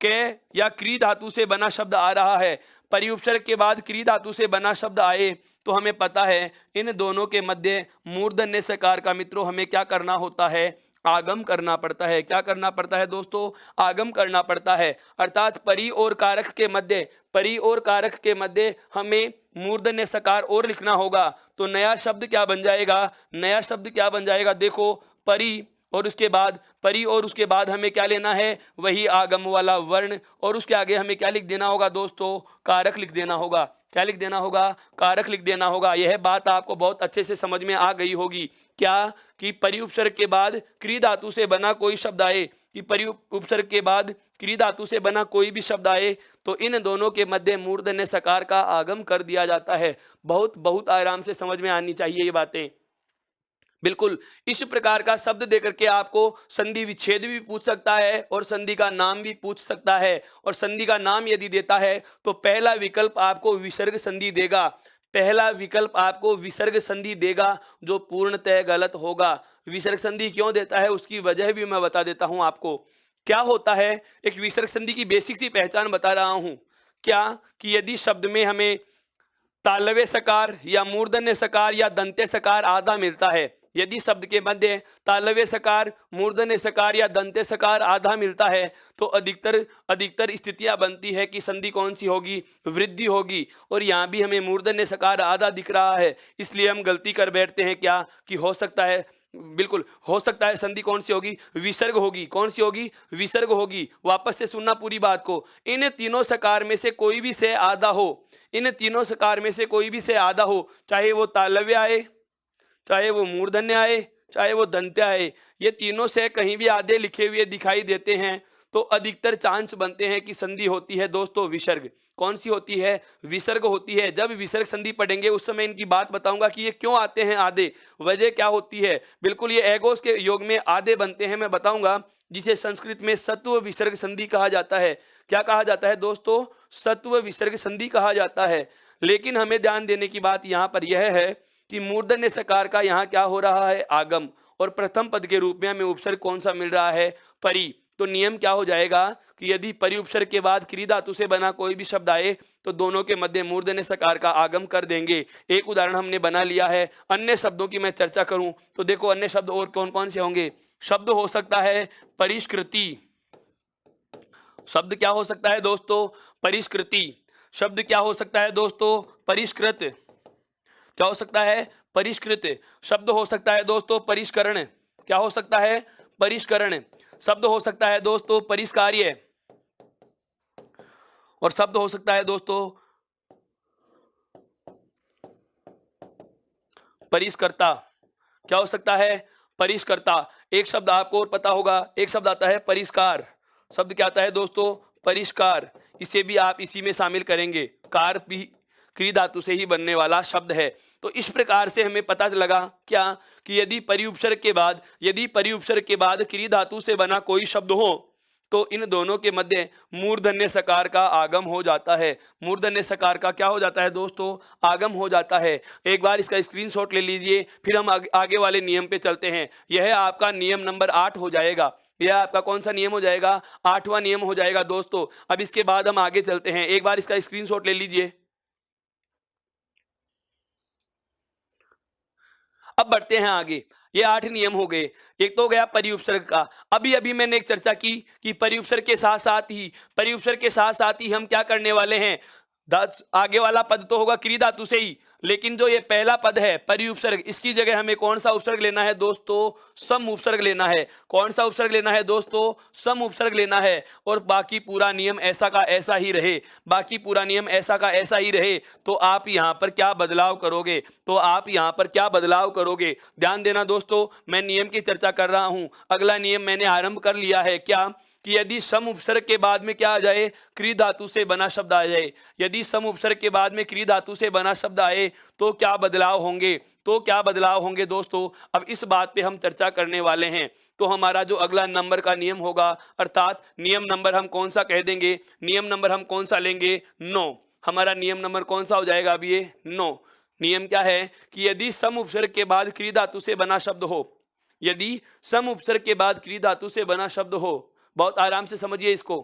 के या क्री धातु से बना शब्द आ रहा है, परि उपसर्ग के बाद क्री धातु से बना शब्द आए तो हमें पता है इन दोनों के मध्य मूर्धन्य सकार का मित्रों हमें क्या करना होता है? आगम करना पड़ता है। क्या करना पड़ता है दोस्तों? आगम करना पड़ता है। अर्थात परी और कारक के मध्य, परी और कारक के मध्य हमें मूर्धन्य सकार और लिखना होगा। तो नया शब्द क्या बन जाएगा? नया शब्द क्या बन जाएगा? देखो, परी और उसके बाद, परी और उसके बाद हमें क्या लेना है? वही आगम वाला वर्ण, और उसके आगे हमें क्या लिख देना होगा दोस्तों? कारक लिख देना होगा। क्या लिख देना होगा? कारक लिख देना होगा। यह बात आपको बहुत अच्छे से समझ में आ गई होगी। क्या? कि परी उपसर्ग के बाद क्री धातु से बना कोई शब्द आए, कि परी उपसर्ग के बाद क्री धातु से बना कोई भी शब्द आए तो इन दोनों के मध्य मूर्धन्य सकार का आगम कर दिया जाता है। बहुत बहुत आराम से समझ में आनी चाहिए ये बातें। बिल्कुल इस प्रकार का शब्द देकर के आपको संधि विच्छेद भी पूछ सकता है और संधि का नाम भी पूछ सकता है। और संधि का नाम यदि देता है तो पहला विकल्प आपको विसर्ग संधि देगा। पहला विकल्प आपको विसर्ग संधि देगा, जो पूर्णतः गलत होगा। विसर्ग संधि क्यों देता है उसकी वजह भी मैं बता देता हूं आपको। क्या होता है, एक विसर्ग संधि की बेसिक सी पहचान बता रहा हूं। क्या? कि यदि शब्द में हमें तालव्य सकार या मूर्धन्य सकार या दंत्य सकार आधा मिलता है, यदि शब्द के मध्य तालव्य सकार, मूर्धन्य सकार या दंत्य सकार आधा मिलता है तो अधिकतर स्थितियां बनती है कि संधि कौन सी होगी? वृद्धि होगी। और यहाँ भी हमें मूर्धन्य सकार आधा दिख रहा है, इसलिए हम गलती कर बैठते हैं। क्या? कि हो सकता है, बिल्कुल हो सकता है संधि कौन सी होगी? विसर्ग होगी। कौन सी होगी? विसर्ग होगी। वापस से सुनना पूरी बात को। इन तीनों सकार में से कोई भी से आधा हो, इन तीनों सकार में से कोई भी से आधा हो, चाहे वो तालव्य आए, चाहे वो मूर्धन्य आए, चाहे वो दंत्य आए, ये तीनों से कहीं भी आधे लिखे हुए दिखाई देते हैं तो अधिकतर चांस बनते हैं कि संधि होती है दोस्तों विसर्ग। कौन सी होती है? विसर्ग होती है। जब विसर्ग संधि पढ़ेंगे उस समय इनकी बात बताऊंगा कि ये क्यों आते हैं आधे, वजह क्या होती है। बिल्कुल ये एगोस के योग में आधे बनते हैं, मैं बताऊंगा, जिसे संस्कृत में सत्व विसर्ग संधि कहा जाता है। क्या कहा जाता है दोस्तों? सत्व विसर्ग संधि कहा जाता है। लेकिन हमें ध्यान देने की बात यहाँ पर यह है कि मूर्धन्य सकार का यहाँ क्या हो रहा है? आगम। और प्रथम पद के रूप में हमें उपसर्ग कौन सा मिल रहा है? परी। तो नियम क्या हो जाएगा कि यदि परी उपसर्ग के बाद क्री धातु से बना कोई भी शब्द आए तो दोनों के मध्य मूर्धन्य सकार का आगम कर देंगे। एक उदाहरण हमने बना लिया है। अन्य शब्दों की मैं चर्चा करूं तो देखो अन्य शब्द और कौन कौन से होंगे। शब्द हो सकता है परिष्कृति। शब्द क्या हो सकता है दोस्तों? परिष्कृति। शब्द क्या हो सकता है दोस्तों? परिष्कृत। क्या हो सकता है? परिष्कृत। शब्द हो सकता है दोस्तों परिष्करण। क्या हो सकता है? परिष्करण। शब्द हो सकता है दोस्तों परिष्कार्य। और शब्द हो सकता है दोस्तों परिष्कर्ता। क्या हो सकता है? परिष्कर्ता। एक शब्द आपको और पता होगा, एक शब्द आता है परिष्कार। शब्द क्या आता है दोस्तों? परिष्कार। इसे भी आप इसी में शामिल करेंगे। कार भी क्री धातु से ही बनने वाला शब्द है। तो इस प्रकार से हमें पता लगा क्या? कि यदि परिउपसर्ग के बाद क्री धातु से बना कोई शब्द हो तो इन दोनों के मध्य मूर्धन्य सकार का आगम हो जाता है। मूर्धन्य सकार का क्या हो जाता है दोस्तों? आगम हो जाता है। एक बार इसका स्क्रीनशॉट ले लीजिए, फिर हम आगे वाले नियम पे चलते हैं। यह आपका नियम नंबर 8 हो जाएगा। यह आपका कौन सा नियम हो जाएगा? 8वां नियम हो जाएगा दोस्तों। अब इसके बाद हम आगे चलते हैं। एक बार इसका स्क्रीनशॉट ले लीजिए। अब बढ़ते हैं आगे। ये 8 नियम हो गए। एक तो हो गया परिउपसर्ग का। अभी मैंने एक चर्चा की कि परिउपसर्ग के साथ साथ ही हम क्या करने वाले हैं? आगे वाला पद तो होगा क्री धातु से ही, लेकिन जो ये पहला पद है परिउपसर्ग, इसकी जगह हमें कौन सा उपसर्ग लेना है दोस्तों? सम उपसर्ग लेना है। कौन सा उपसर्ग लेना है दोस्तों? सम उपसर्ग लेना है। और बाकी पूरा नियम ऐसा का ऐसा ही रहे, बाकी पूरा नियम ऐसा का ऐसा ही रहे। तो आप यहाँ पर क्या बदलाव करोगे? ध्यान देना दोस्तों, मैं नियम की चर्चा कर रहा हूं। अगला नियम मैंने आरंभ कर लिया है। क्या? कि यदि सम उपसर्ग के बाद में क्या आ जाए? क्री धातु से बना शब्द आ जाए। यदि सम उपसर्ग के बाद में क्री धातु से बना शब्द आए तो क्या बदलाव होंगे दोस्तों? अब इस बात पे हम चर्चा करने वाले हैं। तो हमारा जो अगला नंबर का नियम होगा, अर्थात नियम नंबर हम कौन सा कह देंगे? नियम नंबर हम कौन सा लेंगे? 9। हमारा नियम नंबर कौन सा हो जाएगा? अभी ये 9 नियम क्या है कि यदि सम उपसर्ग के बाद क्री धातु से बना शब्द हो, बहुत आराम से समझिए इसको।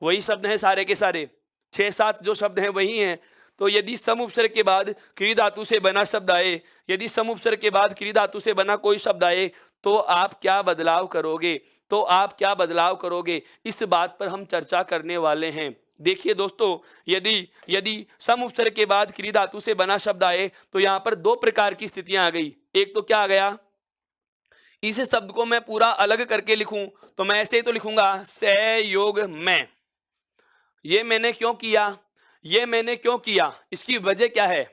वही शब्द हैं सारे के सारे, 6-7 जो शब्द हैं वही हैं। तो यदि सम उपसर्ग के बाद क्री धातु से बना शब्द आए, यदि सम उपसर्ग के बाद क्री धातु से बना कोई शब्द आए तो आप क्या बदलाव करोगे, तो आप क्या बदलाव करोगे, इस बात पर हम चर्चा करने वाले हैं। देखिए दोस्तों, यदि यदि सम उपसर्ग के बाद क्रिया धातु से बना शब्द आए तो यहां पर दो प्रकार की स्थितियां आ गई। एक तो क्या आ गया, इस शब्द को मैं पूरा अलग करके लिखूं तो मैं ऐसे ही तो लिखूंगा सहयोग में। ये मैंने क्यों किया, ये मैंने क्यों किया, इसकी वजह क्या है,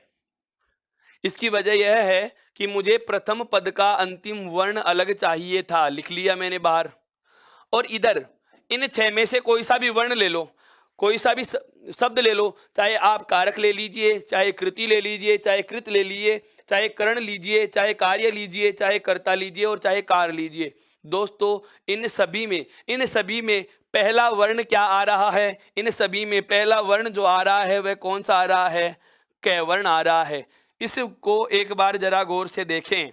इसकी वजह यह है कि मुझे प्रथम पद का अंतिम वर्ण अलग चाहिए था, लिख लिया मैंने बाहर। और इधर इन छह में से कोई सा भी वर्ण ले लो, कोई सा भी शब्द ले लो, चाहे आप कारक ले लीजिए, चाहे कृति ले लीजिए, चाहे कृत ले लीजिए, चाहे करण लीजिए, चाहे कार्य लीजिए, चाहे कर्ता लीजिए और चाहे कार लीजिए। दोस्तों, इन सभी में पहला वर्ण क्या आ रहा है, इन सभी में पहला वर्ण जो आ रहा है वह कौन सा आ रहा है, कै वर्ण आ रहा है। इसको एक बार जरा गौर से देखें,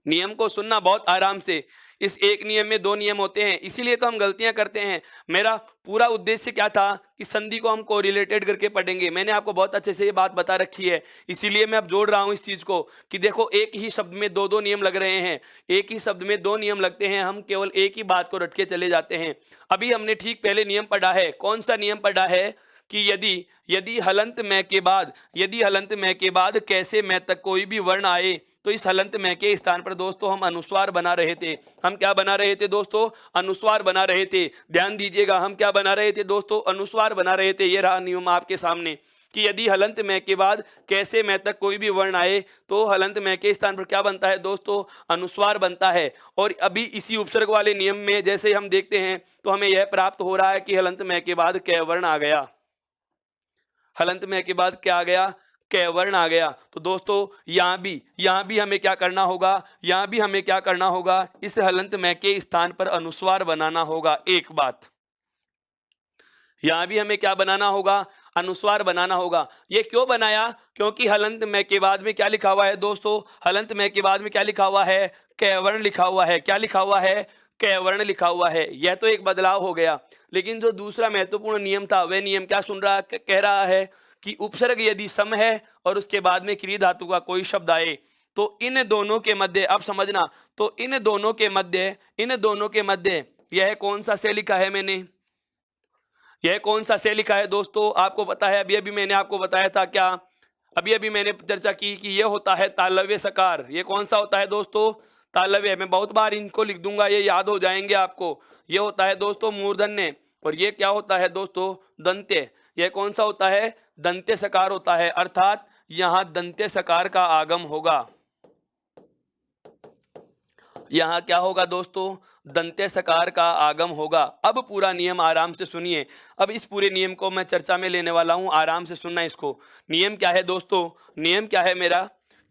नियम को सुनना बहुत आराम से। इस एक नियम में दो नियम होते हैं, इसीलिए तो हम गलतियां करते हैं। मेरा पूरा उद्देश्य क्या था कि संधि को हम कोरिलेटेड करके पढ़ेंगे, मैंने आपको बहुत अच्छे से ये बात बता रखी है, इसीलिए मैं अब जोड़ रहा हूं इस चीज को कि देखो एक ही शब्द में दो दो नियम लग रहे हैं, एक ही शब्द में दो नियम लगते हैं, हम केवल एक ही बात को रट के चले जाते हैं। अभी हमने ठीक पहले नियम पढ़ा है, कौन सा नियम पढ़ा है कि यदि यदि हलंत में के बाद, यदि हलंत में के बाद कैसे मैं तक कोई भी वर्ण आए तो इस हलंत में के स्थान पर दोस्तों हम अनुस्वार बना रहे थे। हम क्या बना रहे थे दोस्तों, अनुस्वार बना रहे थे। ध्यान दीजिएगा, हम क्या बना रहे थे दोस्तों, अनुस्वार बना रहे थे। ये रहा नियम आपके सामने कि यदि हलंत में के बाद कैसे मैं तक कोई भी वर्ण आए तो हलंत में के स्थान पर क्या बनता है दोस्तों, अनुस्वार बनता है। और अभी इसी उपसर्ग वाले नियम में जैसे हम देखते हैं तो हमें यह प्राप्त हो रहा है कि हलंत में के बाद कै वर्ण आ गया, हलंत में के बाद क्या आ गया, कै वर्ण आ गया। तो दोस्तों यहां भी हमें क्या करना होगा, यहां भी हमें क्या करना होगा, इस हलंत में के स्थान पर अनुस्वार बनाना होगा। एक बात यहां भी हमें क्या बनाना होगा, अनुस्वार बनाना होगा। ये क्यों बनाया, क्योंकि हलंत में के बाद में क्या लिखा हुआ है दोस्तों, हलंत में के बाद में क्या लिखा हुआ है, कै वर्ण लिखा हुआ है। क्या लिखा हुआ है, कै वर्ण लिखा हुआ है। यह तो एक बदलाव हो गया, लेकिन जो दूसरा महत्वपूर्ण नियम था वह नियम क्या सुन रहा कह रहा है कि उपसर्ग यदि सम है और उसके बाद में क्रिया धातु का कोई शब्द आए तो इन दोनों के मध्य, अब समझना, तो इन दोनों के मध्य यह कौन सा से लिखा है मैंने, यह कौन सा से लिखा है दोस्तों, आपको पता है। अभी अभी मैंने आपको बताया था क्या, अभी अभी मैंने चर्चा की कि यह होता है तालव्य सकार। ये कौन सा होता है दोस्तों, तालव्य। मैं बहुत बार इनको लिख दूंगा, ये याद हो जाएंगे आपको। ये होता है दोस्तों मूर्धन्य और ये क्या होता है दोस्तों, दंत्य। यह कौन सा होता है, दंत्य सकार होता है, अर्थात यहां दंत्य सकार का आगम होगा। यहां क्या होगा दोस्तों, दंत्य सकार का आगम होगा। अब पूरा नियम आराम से सुनिए, अब इस पूरे नियम को मैं चर्चा में लेने वाला हूं, आराम से सुनना इसको। नियम क्या है दोस्तों, नियम क्या है मेरा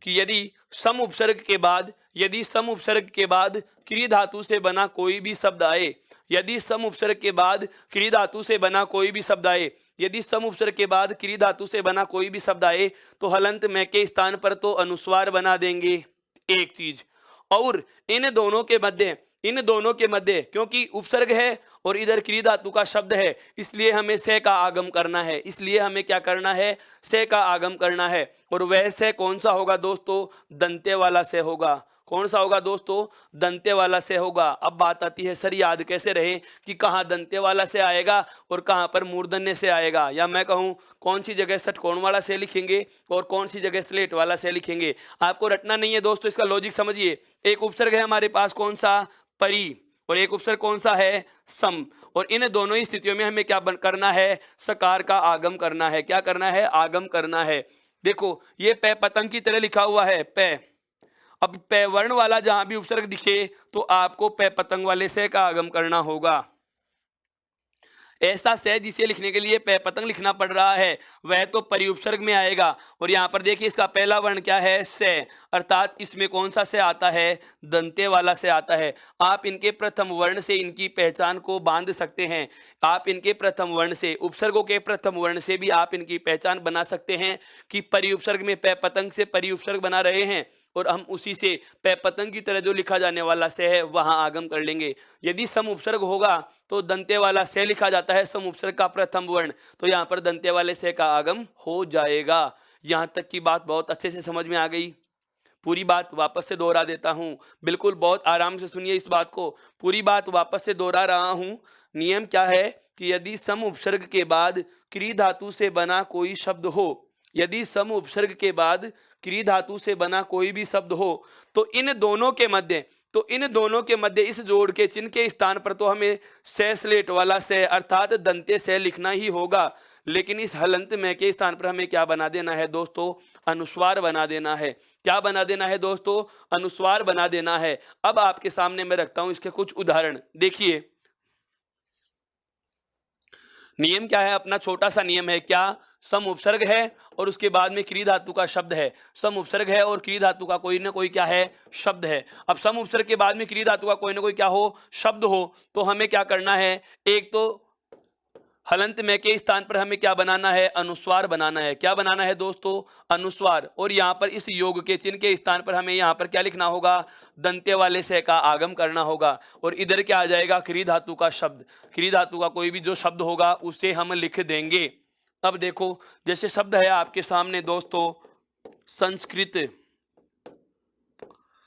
कि यदि सम उपसर्ग के बाद, यदि सम उपसर्ग के बाद क्रिया धातु से बना कोई भी शब्द आए, यदि सम उपसर्ग के बाद क्रिया धातु से बना कोई भी शब्द आए, यदि सम उपसर्ग के बाद क्रिया धातु से बना कोई भी शब्द आए तो हलंत में के स्थान पर तो अनुस्वार बना देंगे, एक चीज। और इन दोनों के मध्य, इन दोनों के मध्य क्योंकि उपसर्ग है और इधर क्रिया धातु का शब्द है, इसलिए हमें से का आगम करना है, इसलिए हमें क्या करना है, से का आगम करना है। और वह से कौन सा होगा दोस्तों, दंत्य वाला से होगा। कौन सा होगा दोस्तों, दंत्य वाला से होगा। अब बात आती है सर याद कैसे रहे कि कहाँ दंत्य वाला से आएगा और कहाँ पर मूर्धन्य से आएगा, या मैं कहूँ कौन सी जगह षटकोण वाला से लिखेंगे और कौन सी जगह स्लेट वाला से लिखेंगे। आपको रटना नहीं है दोस्तों, इसका लॉजिक समझिए। एक उपसर्ग है हमारे पास कौन सा, परी, और एक उपसर्ग कौन सा है, सम। और इन दोनों ही स्थितियों में हमें क्या करना है, सकार का आगम करना है। क्या करना है, आगम करना है। देखो ये पै पतंग की तरह लिखा हुआ है पै, अब पै वर्ण वाला जहां भी उपसर्ग दिखे तो आपको पै पतंग वाले से का आगम करना होगा। ऐसा से जिसे लिखने के लिए पै पतंग लिखना पड़ रहा है वह तो परिउपसर्ग में आएगा। और यहाँ पर देखिए इसका पहला वर्ण क्या है, से, अर्थात इसमें कौन सा से आता है, दंते वाला से आता है। आप इनके प्रथम वर्ण से इनकी पहचान को बांध सकते हैं, आप इनके प्रथम वर्ण से, उपसर्गों के प्रथम वर्ण से भी आप इनकी पहचान बना सकते हैं कि परिउपसर्ग में पै पतंग से परिउपसर्ग बना रहे हैं और हम उसी से पै पतंग की तरह जो लिखा जाने वाला से है वहां आगम कर लेंगे। यदि सम उपसर्ग होगा तो दंते वाला से लिखा जाता है सम उपसर्ग का प्रथम वर्ण, तो यहाँ पर दंते वाले से का आगम हो जाएगा। यहां तक की बात बहुत अच्छे से समझ में आ गई। पूरी बात वापस से दोहरा देता हूं, बिल्कुल बहुत आराम से सुनिए इस बात को, पूरी बात वापस से दोहरा रहा हूं। नियम क्या है कि यदि सम उपसर्ग के बाद क्री धातु से बना कोई शब्द हो, यदि सम उपसर्ग के बाद क्री धातु से बना कोई भी शब्द हो, तो इन दोनों के मध्य इस जोड़ के चिन्ह के स्थान पर तो हमें से स्लेट वाला से अर्थात दंते से लिखना ही होगा, लेकिन इस हलंत में के स्थान पर हमें क्या बना देना है दोस्तों, अनुस्वार बना देना है। क्या बना देना है दोस्तों, अनुस्वार बना देना है। अब आपके सामने मैं रखता हूं इसके कुछ उदाहरण, देखिए नियम क्या है, अपना छोटा सा नियम है, क्या सम उपसर्ग है और उसके बाद में क्री धातु का शब्द है, सम उपसर्ग है और क्री धातु का कोई ना कोई क्या है, शब्द है। अब सम उपसर्ग के बाद में क्री धातु का कोई ना कोई क्या हो, शब्द हो, तो हमें क्या करना है, एक तो हलंत में के स्थान पर हमें क्या बनाना है, अनुस्वार बनाना है। क्या बनाना है दोस्तों, अनुस्वार। और यहाँ पर इस योग के चिन्ह के स्थान पर हमें यहाँ पर क्या लिखना होगा, दंते वाले से का आगम करना होगा। और इधर क्या आ जाएगा, क्री धातु का शब्द, क्री धातु का कोई भी जो शब्द होगा उसे हम लिख देंगे। अब देखो जैसे शब्द है आपके सामने दोस्तों संस्कृत,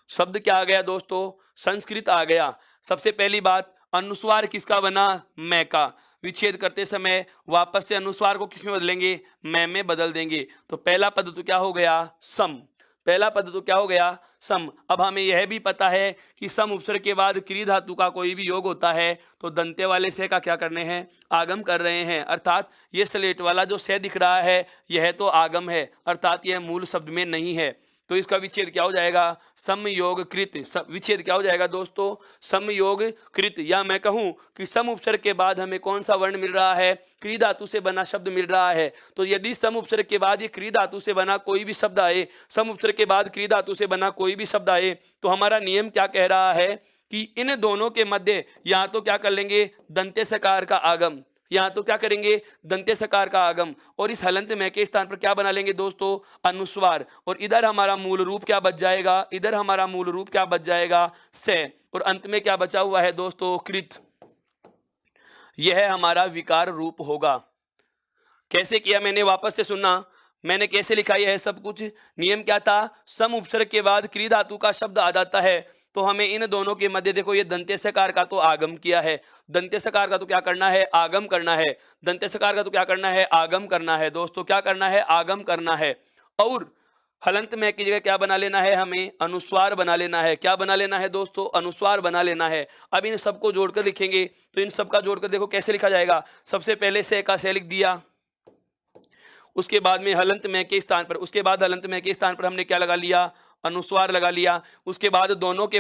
शब्द क्या आ गया दोस्तों, संस्कृत आ गया। सबसे पहली बात, अनुस्वार किसका बना, मैं का। विच्छेद करते समय वापस से अनुस्वार को किस में बदलेंगे, मैं में बदल देंगे। तो पहला पद तो क्या हो गया, सम, पहला पद तो क्या हो गया, सम। अब हमें यह भी पता है कि सम उपसर्ग के बाद क्री धातु का कोई भी योग होता है तो दंते वाले से का क्या करने हैं, आगम कर रहे हैं। अर्थात ये स्लेट वाला जो से दिख रहा है यह तो आगम है, अर्थात यह मूल शब्द में नहीं है। तो इसका विच्छेद क्या हो जाएगा, समयोग कृत। विच्छेद क्या हो जाएगा दोस्तों, समयोग कृत। या मैं कहूं कि सम उपसर्ग के बाद हमें कौन सा वर्ण मिल रहा है, क्री धातु से बना शब्द मिल रहा है। तो यदि सम उपसर्ग के बाद ये क्री धातु से बना कोई भी शब्द आए, सम उपसर्ग के बाद क्री धातु से बना कोई भी शब्द आए, तो हमारा नियम क्या कह रहा है कि इन दोनों के मध्य या तो क्या कर लेंगे, दंते सकार का आगम, यहाँ तो क्या करेंगे, दंते सकार का आगम। और इस हलंत में के स्थान पर क्या बना लेंगे दोस्तों, अनुस्वार। और इधर हमारा मूल रूप क्या बच जाएगा, इधर हमारा मूल रूप क्या बच जाएगा, से। और अंत में क्या बचा हुआ है दोस्तों, कृत। यह हमारा विकार रूप होगा। कैसे किया मैंने, वापस से सुनना, मैंने कैसे लिखा यह सब कुछ। नियम क्या था, सम उपसर्ग के बाद क्री धातु का शब्द आ जाता है तो हमें इन दोनों के मध्य, देखो ये दंते सकार का तो आगम किया है, दंते सकार का तो क्या करना है, आगम करना है। दंते सकार का तो क्या करना है, आगम करना है दोस्तों, क्या करना है, आगम करना है। और हलंत में की जगह क्या बना लेना है, हमें अनुस्वार बना लेना है। क्या बना लेना है दोस्तों, अनुस्वार बना लेना है। अब इन सबको जोड़कर लिखेंगे तो इन सबका जोड़कर देखो कैसे लिखा जाएगा। सबसे पहले से का से लिख दिया, उसके बाद में हलंत में के स्थान पर, उसके बाद हलंत में के स्थान पर हमने क्या लगा लिया, अनुस्वार लगा लिया। उसके बाद दोनों के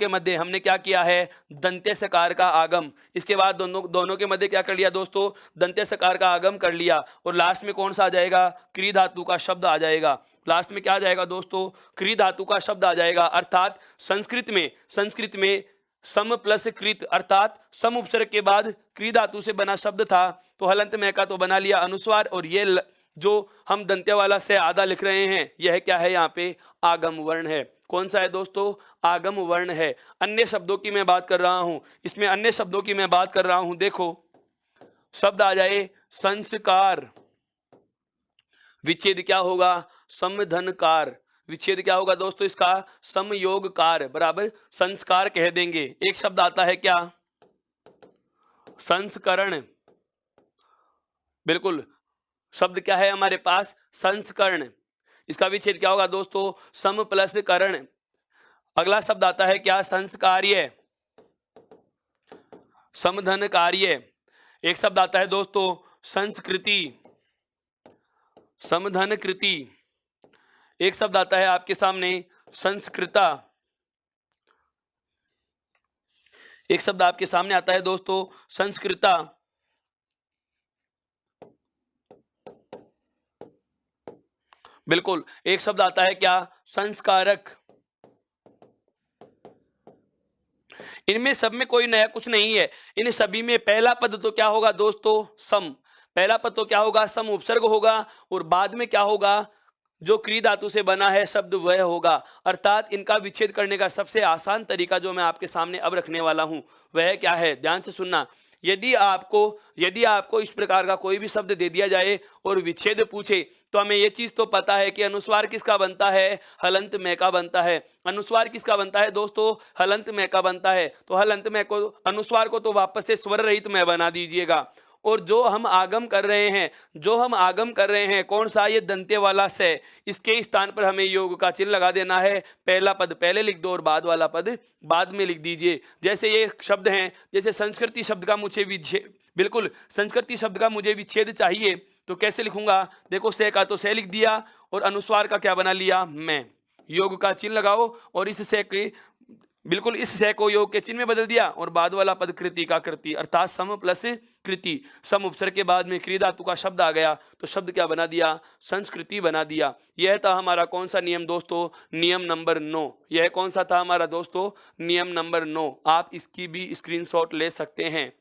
मध्य हमने क्या किया है, दंते सकार का आगम। इसके बाद दोनों के मध्य क्या कर लिया दोस्तों, दंते सकार का आगम कर लिया। और लास्ट में कौन सा आ जाएगा, क्री धातु का शब्द आ जाएगा। लास्ट में क्या आ जाएगा दोस्तों, क्री धातु का शब्द आ जाएगा। अर्थात संस्कृत में सम प्लस कृत, अर्थात सम उपसर्ग के बाद क्री धातु से बना शब्द था तो हलंत में का तो बना लिया अनुस्वार। और ये जो हम दंते वाला से आधा लिख रहे हैं यह क्या है, यहाँ पे आगम वर्ण है। कौन सा है दोस्तों, आगम वर्ण है। अन्य शब्दों की मैं बात कर रहा हूं, इसमें अन्य शब्दों की मैं बात कर रहा हूं। देखो शब्द आ जाए संस्कार, विच्छेद क्या होगा, समधनकार। विच्छेद क्या होगा दोस्तों इसका, समयोगकार बराबर संस्कार कह देंगे। एक शब्द आता है क्या, संस्करण। बिल्कुल, शब्द क्या है हमारे पास, संस्करण। इसका विच्छेद क्या होगा दोस्तों, सम प्लस करण। अगला शब्द आता है क्या, संस्कार्य, समधन कार्य। एक शब्द आता है दोस्तों संस्कृति, समधन कृति। एक शब्द आता है आपके सामने संस्कृता। एक शब्द आपके सामने आता है दोस्तों संस्कृता। बिल्कुल, एक शब्द आता है क्या, संस्कारक। इनमें सब में कोई नया कुछ नहीं है। इन सभी में पहला पद तो क्या होगा दोस्तों, सम। पहला पद तो क्या होगा, सम उपसर्ग होगा। और बाद में क्या होगा, जो क्री धातु से बना है शब्द वह होगा। अर्थात इनका विच्छेद करने का सबसे आसान तरीका जो मैं आपके सामने अब रखने वाला हूं वह क्या है, ध्यान से सुनना। यदि आपको इस प्रकार का कोई भी शब्द दे दिया जाए और विच्छेद पूछे, तो हमें यह चीज तो पता है कि अनुस्वार किसका बनता है, हलंत में का बनता है। अनुस्वार किसका बनता है दोस्तों, हलंत में का बनता है। तो हलंत में को, अनुस्वार को तो वापस से स्वर रहित में बना दीजिएगा। और जो हम आगम कर रहे हैं कौन सा, ये दंत्य वाला से, इसके स्थान पर हमें योग का चिन्ह लगा देना है। पहला पद पहले लिख दो और बाद वाला पद बाद में लिख दीजिए। जैसे ये शब्द हैं, जैसे संस्कृति शब्द का मुझे बिल्कुल संस्कृति शब्द का मुझे विच्छेद चाहिए, तो कैसे लिखूंगा, देखो से का तो से लिख दिया और अनुस्वार का क्या बना लिया, मैं। योग का चिन्ह लगाओ और इस से के बिल्कुल इस से को योग के चिन्ह में बदल दिया और बाद वाला पद कृति का कृति, अर्थात सम प्लस कृति। सम उपसर्ग के बाद में क्रिया धातु का शब्द आ गया, तो शब्द क्या बना दिया, संस्कृति बना दिया। यह था हमारा कौन सा नियम दोस्तों, नियम नंबर 9। यह कौन सा था हमारा दोस्तों, नियम नंबर 9। आप इसकी भी स्क्रीनशॉट ले सकते हैं।